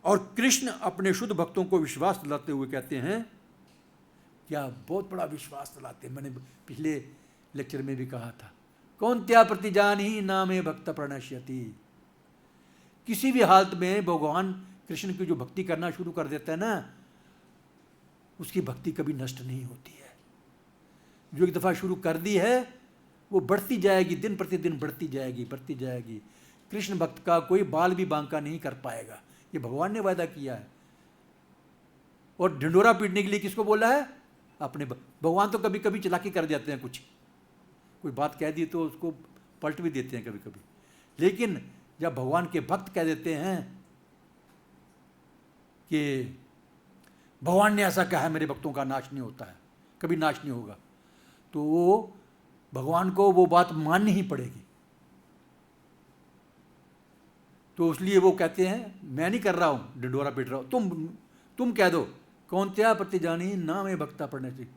और कृष्ण अपने शुद्ध भक्तों को विश्वास दिलाते हुए कहते हैं, क्या बहुत बड़ा विश्वास दिलाते हैं। मैंने पिछले लेक्चर में भी कहा था, कौन्त्या प्रतिजानी नामे भक्त प्रणश्यति। किसी भी हालत में भगवान कृष्ण की जो भक्ति करना शुरू कर देता है ना, उसकी भक्ति कभी नष्ट नहीं होती है। जो एक दफ़ा शुरू कर दी है वो बढ़ती जाएगी, दिन प्रतिदिन बढ़ती जाएगी। कृष्ण भक्त का कोई बाल भी बांका नहीं कर पाएगा, ये भगवान ने वादा किया है। और ढिंडोरा पीटने के लिए किसको बोला है? अपने भगवान तो कभी कभी चालाकी कर जाते हैं, कोई बात कह दी तो उसको पलट भी देते हैं कभी कभी। लेकिन जब भगवान के भक्त कह देते हैं कि भगवान ने ऐसा कहा है, मेरे भक्तों का नाश नहीं होता है, कभी नाश नहीं होगा, तो वो भगवान को वो बात माननी ही पड़ेगी। तो इसलिए वो कहते हैं, मैं नहीं कर रहा हूं, ढिंडोरा पीट रहा हूं, तुम कह दो, कौन्त्या प्रतिजानी नाम है भक्ता पढ़ने से।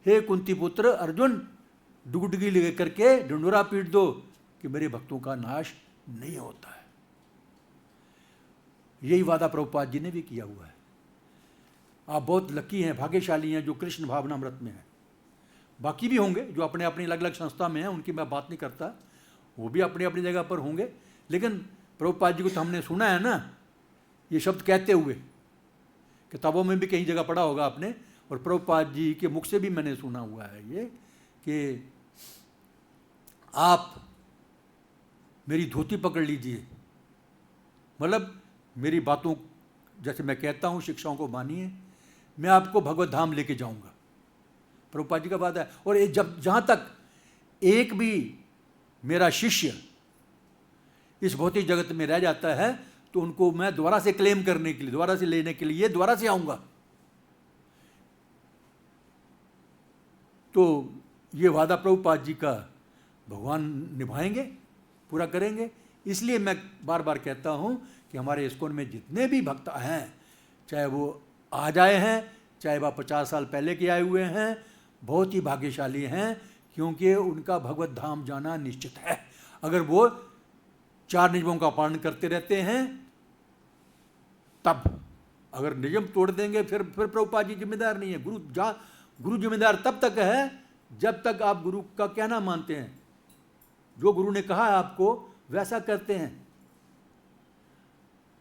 हे कुंती पुत्र अर्जुन, डुगडुगी ले करके ढिंडोरा पीट दो कि मेरे भक्तों का नाश नहीं होता है। यही वादा प्रभुपाद जी ने भी किया हुआ है। आप बहुत लकी हैं, भाग्यशाली हैं जो कृष्ण भावनामृत में हैं। बाकी भी होंगे जो अपने अपनी अलग अलग संस्था में हैं, उनकी मैं बात नहीं करता, वो भी अपनी अपनी जगह पर होंगे। लेकिन प्रभुपाद जी को तो हमने सुना है ना ये शब्द कहते हुए, किताबों में भी कहीं जगह पढ़ा होगा आपने, और प्रभुपाद जी के मुख से भी मैंने सुना हुआ है ये कि आप मेरी धोती पकड़ लीजिए, मतलब मेरी बातों जैसे मैं कहता हूँ शिक्षाओं को मानिए, मैं आपको भगवत धाम लेके जाऊंगा। प्रभुपाद जी का बात है। और जब जहाँ तक एक भी मेरा शिष्य इस भौतिक जगत में रह जाता है तो उनको मैं दोबारा से क्लेम करने के लिए, दोबारा से लेने के लिए दोबारा से आऊँगा। तो ये वादा प्रभुपाद जी का भगवान निभाएंगे, पूरा करेंगे। इसलिए मैं बार बार कहता हूँ कि हमारे इस्कॉन में जितने भी भक्त हैं, चाहे वो आज आए हैं, चाहे वह 50 साल पहले के आए हुए हैं, बहुत ही भाग्यशाली हैं, क्योंकि उनका भगवत धाम जाना निश्चित है। अगर वो 4 नियमों का पालन करते रहते हैं तब। अगर नियम तोड़ देंगे फिर प्रभुपाद जी जिम्मेदार नहीं है। गुरु जिम्मेदार तब तक है जब तक आप गुरु का कहना मानते हैं, जो गुरु ने कहा है आपको वैसा करते हैं।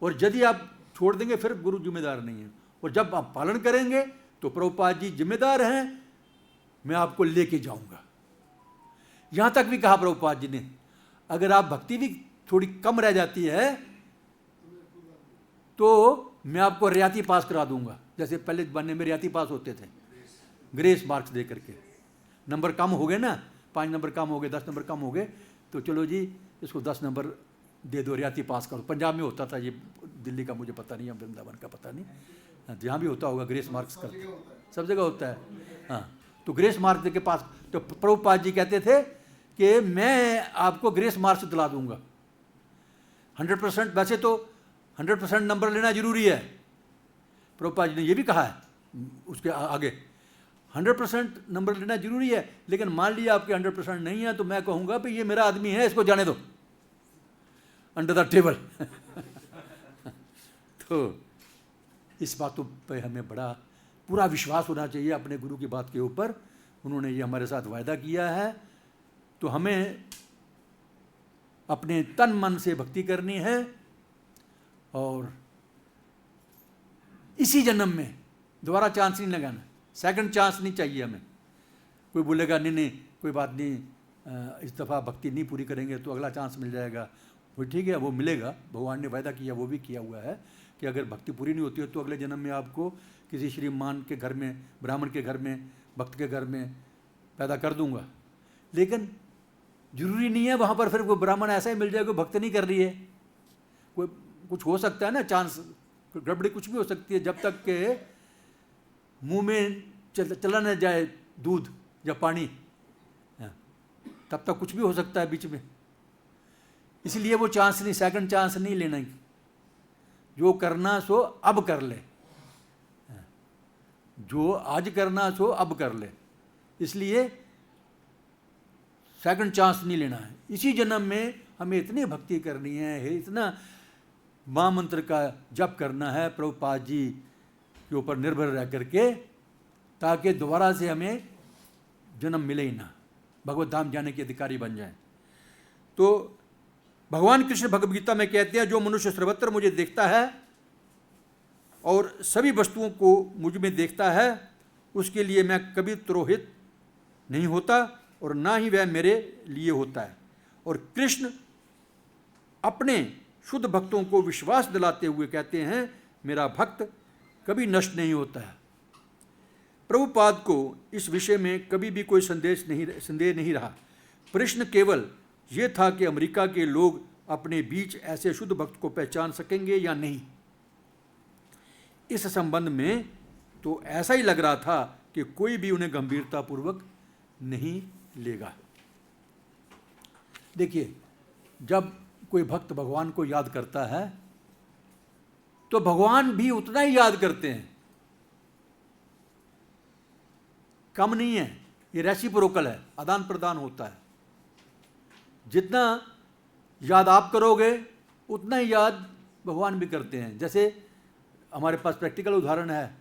और यदि आप छोड़ देंगे फिर गुरु जिम्मेदार नहीं है। और जब आप पालन करेंगे तो प्रभुपाद जी जिम्मेदार हैं, मैं आपको लेके जाऊंगा। यहां तक भी कहा प्रभुपाद जी ने, अगर आप भक्ति भी थोड़ी कम रह जाती है तो मैं आपको रियाती पास करा दूंगा। जैसे पहले जमाने में रियाती पास होते थे, ग्रेस मार्क्स दे करके। नंबर कम हो गए ना, 5 नंबर कम हो गए, 10 नंबर कम हो गए, तो चलो जी इसको 10 नंबर दे दो, रियाती पास करो। पंजाब में होता था ये, दिल्ली का मुझे पता नहीं है, वृंदावन का पता नहीं, जहाँ भी होता होगा ग्रेस मार्क्स करते, सब जगह होता है। हाँ, तो ग्रेस मार्क्स के पास तो प्रभुपाद जी कहते थे कि मैं आपको ग्रेस मार्क्स दिला दूंगा। 100%, वैसे तो 100% नंबर लेना जरूरी है, प्रभुपाद जी ने ये भी कहा है उसके आगे, 100% नंबर लेना जरूरी है। लेकिन मान लिया आपके 100% नहीं है तो मैं कहूँगा भाई ये मेरा आदमी है, इसको जाने दो अंडर द टेबल। तो इस बातों पे हमें बड़ा पूरा विश्वास होना चाहिए अपने गुरु की बात के ऊपर। उन्होंने ये हमारे साथ वायदा किया है, तो हमें अपने तन मन से भक्ति करनी है। और इसी जन्म में दोबारा चांस नहीं लगाना, सेकंड चांस नहीं चाहिए हमें। कोई बोलेगा नहीं कोई बात नहीं, इस दफ़ा भक्ति नहीं पूरी करेंगे तो अगला चांस मिल जाएगा, वो ठीक है, वो मिलेगा। भगवान ने वायदा किया, वो भी किया हुआ है कि अगर भक्ति पूरी नहीं होती है तो अगले जन्म में आपको किसी श्रीमान के घर में, ब्राह्मण के घर में, भक्त के घर में पैदा कर दूंगा। लेकिन जरूरी नहीं है वहाँ पर फिर वो ब्राह्मण ऐसा ही मिल जाए, कोई भक्त नहीं कर रही है, कोई कुछ हो सकता है ना, चांस गड़बड़ी कुछ भी हो सकती है। जब तक के मुंह में चला न जाए दूध या पानी, तब तक कुछ भी हो सकता है बीच में। इसलिए वो चांस नहीं, सेकंड चांस नहीं लेना। जो करना सो अब कर ले, जो आज करना सो अब कर ले, इसलिए सेकंड चांस नहीं लेना है। इसी जन्म में हमें इतनी भक्ति करनी है, इतना महामंत्र का जप करना है प्रभुपाद जी के ऊपर निर्भर रह करके, ताकि दोबारा से हमें जन्म मिले ही ना, भगवत धाम जाने के अधिकारी बन जाएं। तो भगवान कृष्ण भगवद गीता में कहते हैं, जो मनुष्य सर्वत्र मुझे देखता है और सभी वस्तुओं को मुझ में देखता है, उसके लिए मैं कभी तुरोहित नहीं होता और ना ही वह मेरे लिए होता है। और कृष्ण अपने शुद्ध भक्तों को विश्वास दिलाते हुए कहते हैं, मेरा भक्त कभी नष्ट नहीं होता है। प्रभुपाद को इस विषय में कभी भी कोई संदेह नहीं रहा। प्रश्न केवल ये था कि अमेरिका के लोग अपने बीच ऐसे शुद्ध भक्त को पहचान सकेंगे या नहीं। इस संबंध में तो ऐसा ही लग रहा था कि कोई भी उन्हें गंभीरतापूर्वक नहीं लेगा। देखिए, जब कोई भक्त भगवान को याद करता है तो भगवान भी उतना ही याद करते हैं, कम नहीं है। ये रेसिप्रोकल है, आदान प्रदान होता है। जितना याद आप करोगे उतना ही याद भगवान भी करते हैं। जैसे हमारे पास प्रैक्टिकल उदाहरण है,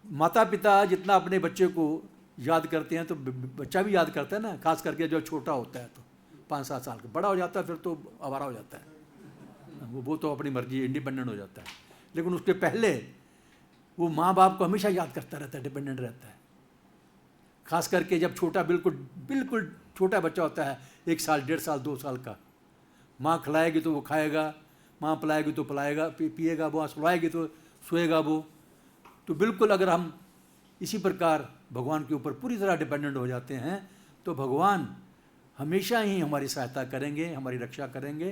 माता पिता जितना अपने बच्चे को याद करते हैं तो बच्चा भी याद करता है ना, खास करके जो छोटा होता है तो 5-7 साल का। बड़ा हो जाता है फिर तो आवारा हो जाता है, वो तो अपनी मर्जी, इंडिपेंडेंट हो जाता है। लेकिन उसके पहले वो माँ बाप को हमेशा याद करता रहता है, डिपेंडेंट रहता है। खास करके जब छोटा बिल्कुल छोटा बच्चा होता है, 1 साल 1.5 साल 2 साल का, माँ खिलाएगी तो वो खाएगा, माँ पिलाएगी तो पिलाएगा, पिएगा वो, सुलाएगी तो सोएगा वो। तो बिल्कुल अगर हम इसी प्रकार भगवान के ऊपर पूरी तरह डिपेंडेंट हो जाते हैं तो भगवान हमेशा ही हमारी सहायता करेंगे, हमारी रक्षा करेंगे।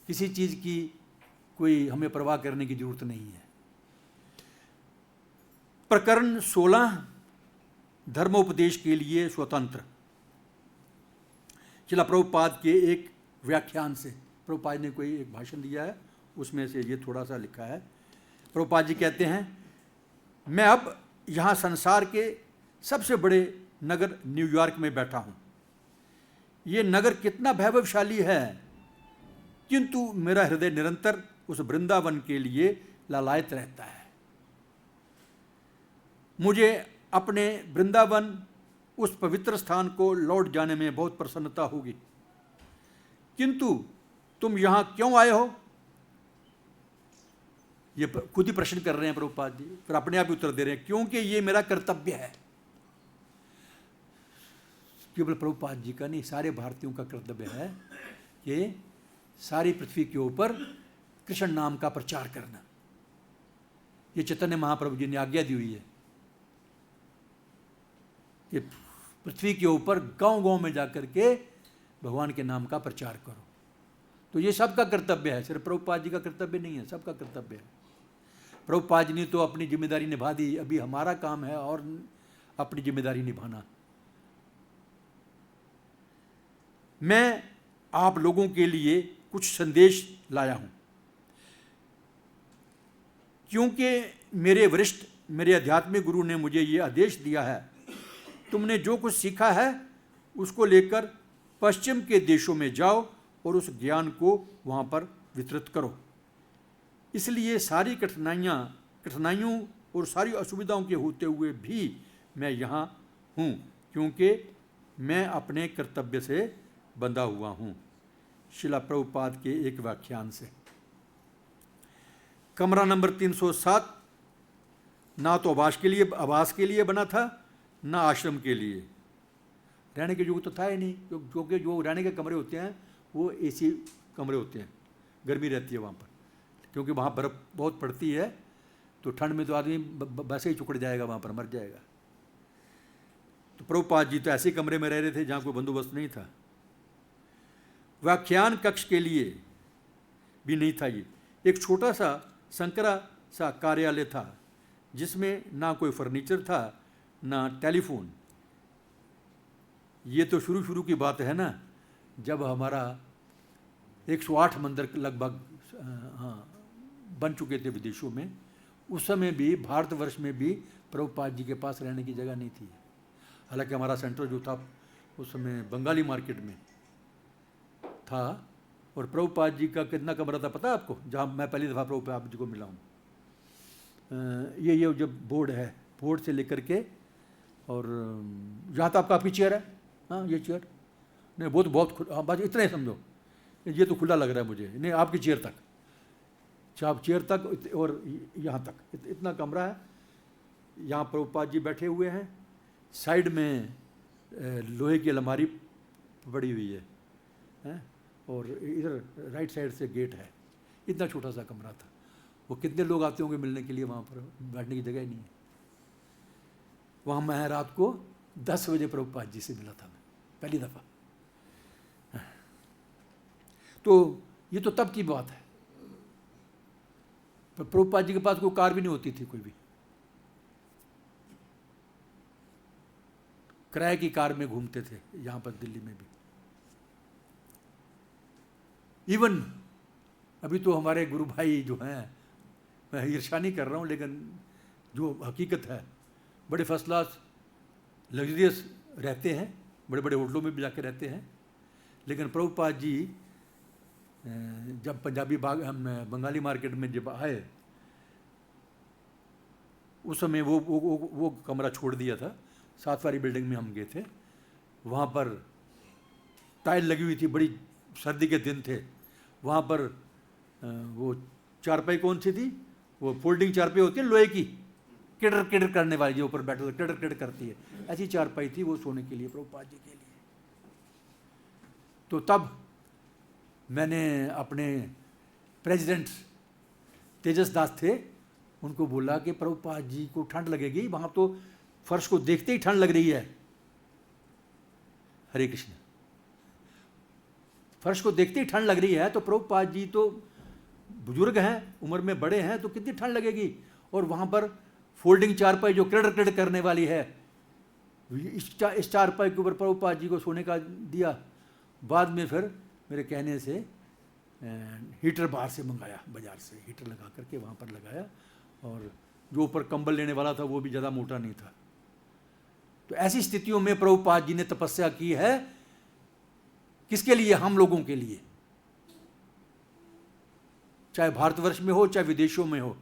किसी चीज़ की कोई हमें परवाह करने की जरूरत नहीं है। प्रकरण 16, धर्मोपदेश के लिए स्वतंत्र। श्रील प्रभुपाद के एक व्याख्यान से, प्रभुपाद ने कोई एक भाषण दिया है, उसमें से ये थोड़ा सा लिखा है। प्रभुपाद जी कहते हैं, मैं अब यहाँ संसार के सबसे बड़े नगर न्यूयॉर्क में बैठा हूँ। ये नगर कितना वैभवशाली है, किंतु मेरा हृदय निरंतर उस वृंदावन के लिए लालायित रहता है। मुझे अपने वृंदावन, उस पवित्र स्थान को लौट जाने में बहुत प्रसन्नता होगी। किंतु तुम यहाँ क्यों आए हो? ये खुद ही प्रश्न कर रहे हैं प्रभुपाद जी, फिर अपने आप ही उत्तर दे रहे हैं, क्योंकि ये मेरा कर्तव्य है। केवल प्रभुपाद जी का नहीं, सारे भारतीयों का कर्तव्य है कि सारी पृथ्वी के ऊपर कृष्ण नाम का प्रचार करना। ये चैतन्य महाप्रभु जी ने आज्ञा दी हुई है कि पृथ्वी के ऊपर गांव-गांव में जाकर के भगवान के नाम का प्रचार करो। तो ये सबका कर्तव्य है, सिर्फ प्रभुपाद जी का कर्तव्य नहीं है, सबका कर्तव्य है। प्रभुपाद जी ने तो अपनी जिम्मेदारी निभा दी, अभी हमारा काम है और अपनी जिम्मेदारी निभाना। मैं आप लोगों के लिए कुछ संदेश लाया हूं, क्योंकि मेरे वरिष्ठ, मेरे आध्यात्मिक गुरु ने मुझे ये आदेश दिया है, तुमने जो कुछ सीखा है उसको लेकर पश्चिम के देशों में जाओ और उस ज्ञान को वहाँ पर वितरित करो। इसलिए सारी कठिनाइयों और सारी असुविधाओं के होते हुए भी मैं यहाँ हूँ, क्योंकि मैं अपने कर्तव्य से बंधा हुआ हूँ। श्रील प्रभुपाद के एक व्याख्यान से। कमरा नंबर 307 ना तो आवास के लिए बना था, ना आश्रम के लिए। रहने के योग तो था ही नहीं, क्योंकि जो रहने के कमरे होते हैं वो एसी कमरे होते हैं, गर्मी रहती है वहाँ पर, क्योंकि वहाँ बर्फ़ बहुत पड़ती है, तो ठंड में तो आदमी वैसे ही चुकड़ जाएगा, वहाँ पर मर जाएगा। तो प्रभुपाद जी तो ऐसे कमरे में रह रहे थे जहाँ कोई बंदोबस्त नहीं था। व्याख्यान कक्ष के लिए भी नहीं था। ये एक छोटा सा संकरा सा कार्यालय था, जिसमें ना कोई फर्नीचर था, ना टेलीफोन। ये तो शुरू की बात है ना, जब हमारा 108 मंदिर लगभग हाँ बन चुके थे विदेशों में। उस समय भी भारतवर्ष में भी प्रभुपाद जी के पास रहने की जगह नहीं थी। हालांकि हमारा सेंटर जो था उस समय बंगाली मार्केट में था। और प्रभुपाद जी का कितना कमरा था पता है आपको, जहाँ मैं पहली दफ़ा प्रभुपाद जी को मिला हूँ? ये जब बोर्ड है, बोर्ड से लेकर के और यहाँ तो आपकी चेयर है, हाँ ये चेयर नहीं, वो तो बहुत हाँ बस इतना ही समझो, ये तो खुला लग रहा है मुझे, नहीं आपकी चेयर तक, आप चेयर तक और यहाँ तक इतना कमरा है। यहाँ प्रभुपाद जी बैठे हुए हैं, साइड में लोहे की अलमारी पड़ी हुई है, और इधर राइट साइड से गेट है। इतना छोटा सा कमरा था। वो कितने लोग आते होंगे मिलने के लिए, वहाँ पर बैठने की जगह ही नहीं है। वहाँ मैं रात को 10 बजे प्रभुपाद जी से मिला था, मैं पहली दफ़ा। तो ये तो तब की बात है। प्रभुपाद जी के पास कोई कार भी नहीं होती थी, कोई भी किराए की कार में घूमते थे यहाँ पर दिल्ली में भी। इवन अभी तो हमारे गुरु भाई जो हैं, मैं ईर्ष्या नहीं कर रहा हूँ, लेकिन जो हकीकत है, बड़े फर्स्ट क्लास लग्जरियस रहते हैं, बड़े बड़े होटलों में भी जाके रहते हैं। लेकिन प्रभुपाद जी जब पंजाबी बाग बंगाली मार्केट में जब आए, उस समय वो कमरा छोड़ दिया था। 7 वाली बिल्डिंग में हम गए थे, वहाँ पर टाइल लगी हुई थी, बड़ी सर्दी के दिन थे। वहाँ पर वो चारपाई कौन सी थी, वो फोल्डिंग चारपाई होती है लोहे की, किडर किडर करने वाली, जो ऊपर बैठे किडर किडर करती है, ऐसी चारपाई थी वो सोने के लिए, प्रभुपाद जी के लिए। तो तब मैंने अपने प्रेसिडेंट तेजस दास थे, उनको बोला कि प्रभुपाद जी को ठंड लगेगी, वहाँ तो फर्श को देखते ही ठंड लग रही है। हरे कृष्ण, फर्श को देखते ही ठंड लग रही है, तो प्रभुपाद जी तो बुजुर्ग हैं, उम्र में बड़े हैं, तो कितनी ठंड लगेगी। और वहाँ पर फोल्डिंग चारपाई जो क्रिडर क्रिडर करने वाली है, इस चारपाई के ऊपर प्रभुपाद जी को सोने का दिया। बाद में फिर मेरे कहने से हीटर बाहर से मंगाया, बाजार से हीटर लगा करके वहाँ पर लगाया, और जो ऊपर कंबल लेने वाला था वो भी ज़्यादा मोटा नहीं था। तो ऐसी स्थितियों में प्रभुपाद जी ने तपस्या की है, किसके लिए? हम लोगों के लिए। चाहे भारतवर्ष में हो चाहे विदेशों में हो,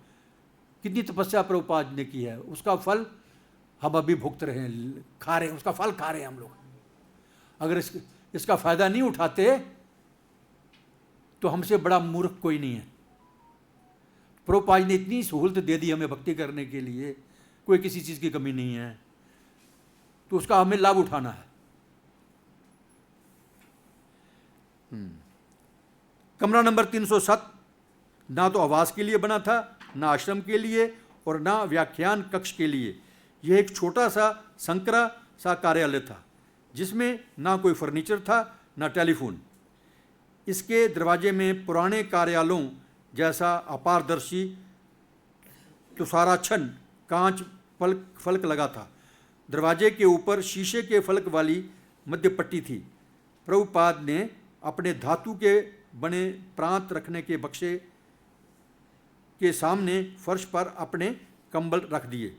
कितनी तपस्या प्रभुपाद ने की है, उसका फल हम अभी भुगत रहे हैं, खा रहे हैं, उसका फल खा रहे हैं हम लोग। अगर इसका फायदा नहीं उठाते तो हमसे बड़ा मूर्ख कोई नहीं है। प्रभुपाद ने इतनी सहूलत दे दी हमें भक्ति करने के लिए, कोई किसी चीज़ की कमी नहीं है, तो उसका हमें लाभ उठाना है। कमरा नंबर 307 ना तो आवास के लिए बना था, ना आश्रम के लिए, और ना व्याख्यान कक्ष के लिए। यह एक छोटा सा संकरा सा कार्यालय था, जिसमें ना कोई फर्नीचर था, ना टेलीफोन। इसके दरवाजे में पुराने कार्यालयों जैसा अपारदर्शी तुषाराच्छन कांच फलक लगा था। दरवाजे के ऊपर शीशे के फलक वाली मध्य पट्टी थी। प्रभुपाद ने अपने धातु के बने प्रांत रखने के बक्से के सामने फर्श पर अपने कंबल रख दिए।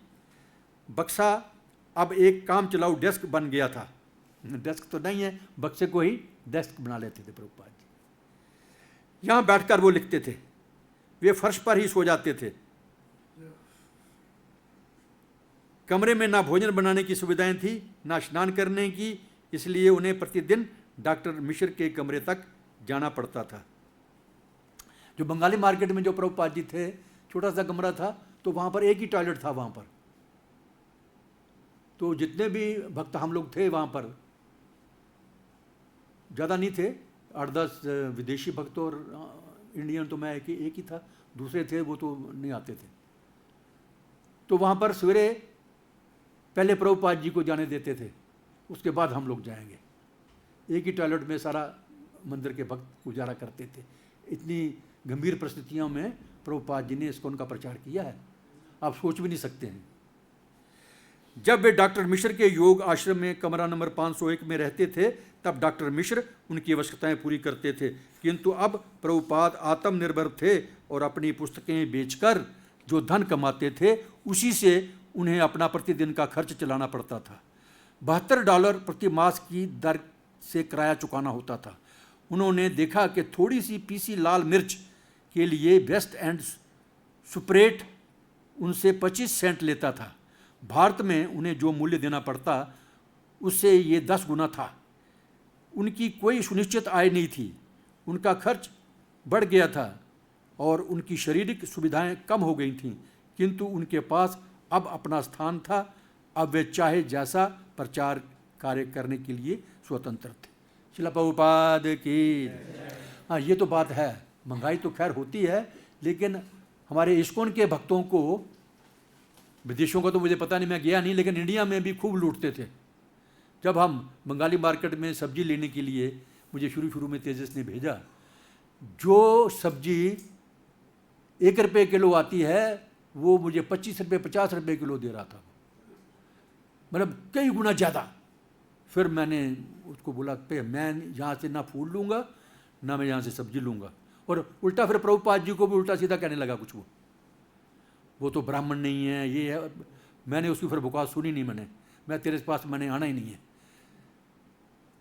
बक्सा अब एक काम चलाऊ डेस्क बन गया था। डेस्क तो नहीं है, बक्से को ही डेस्क बना लेते थे प्रभुपाद जी। यहाँ बैठकर वो लिखते थे, वे फर्श पर ही सो जाते थे। कमरे में ना भोजन बनाने की सुविधाएं थी, ना स्नान करने की, इसलिए उन्हें प्रतिदिन डॉक्टर मिश्र के कमरे तक जाना पड़ता था। जो बंगाली मार्केट में जो प्रभुपाद जी थे, छोटा सा कमरा था, तो वहाँ पर एक ही टॉयलेट था वहाँ पर। तो जितने भी भक्त हम लोग थे वहाँ पर, ज़्यादा नहीं थे, 8-10 विदेशी भक्त और इंडियन तो मैं एक ही था, दूसरे थे वो तो नहीं आते थे। तो वहाँ पर सवेरे पहले प्रभुपाद जी को जाने देते थे, उसके बाद हम लोग जाएंगे। एक ही टॉयलेट में सारा मंदिर के भक्त गुजारा करते थे। इतनी गंभीर परिस्थितियों में प्रभुपाद जी ने इसको उनका प्रचार किया है, आप सोच भी नहीं सकते हैं। जब वे डॉक्टर मिश्र के योग आश्रम में कमरा नंबर 501 में रहते थे, तब डॉक्टर मिश्र उनकी आवश्यकताएं पूरी करते थे। किंतु अब प्रभुपाद आत्मनिर्भर थे और अपनी पुस्तकें बेचकर जो धन कमाते थे, उसी से उन्हें अपना प्रतिदिन का खर्च चलाना पड़ता था। $72 प्रति मास की दर से किराया चुकाना होता था। उन्होंने देखा कि थोड़ी सी पीसी लाल मिर्च के लिए वेस्ट एंड सुपरेट उनसे 25 सेंट लेता था। भारत में उन्हें जो मूल्य देना पड़ता, उससे ये 10 गुना था। उनकी कोई सुनिश्चित आय नहीं थी, उनका खर्च बढ़ गया था और उनकी शारीरिक सुविधाएं कम हो गई थीं, किंतु उनके पास अब अपना स्थान था। अब वे चाहे जैसा प्रचार कार्य करने के लिए स्वतंत्र थे। श्रील प्रभुपाद की। हाँ, ये तो बात है, महंगाई तो खैर होती है, लेकिन हमारे इस्कॉन के भक्तों को, विदेशों का तो मुझे पता नहीं, मैं गया नहीं, लेकिन इंडिया में भी खूब लूटते थे। जब हम बंगाली मार्केट में सब्जी लेने के लिए, मुझे शुरू में तेजस ने भेजा, जो सब्जी 1 रुपये किलो आती है, वो मुझे 25 रुपये 50 रुपये किलो दे रहा था, मतलब कई गुना ज़्यादा। फिर मैंने उसको बोला कि मैं यहाँ से ना फूल लूँगा, ना मैं यहाँ से सब्जी लूँगा। और उल्टा फिर प्रभुपाद जी को भी उल्टा सीधा कहने लगा कुछ, वो तो ब्राह्मण नहीं है, ये है। मैंने उसकी फिर बकवास सुनी नहीं, मैं तेरे पास मैंने आना ही नहीं है।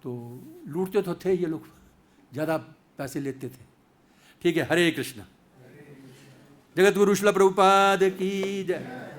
तो लूटते तो थे ये लोग, ज़्यादा पैसे लेते थे। ठीक है, हरे कृष्ण। जगत गुरु श्रील प्रभुपाद की जय।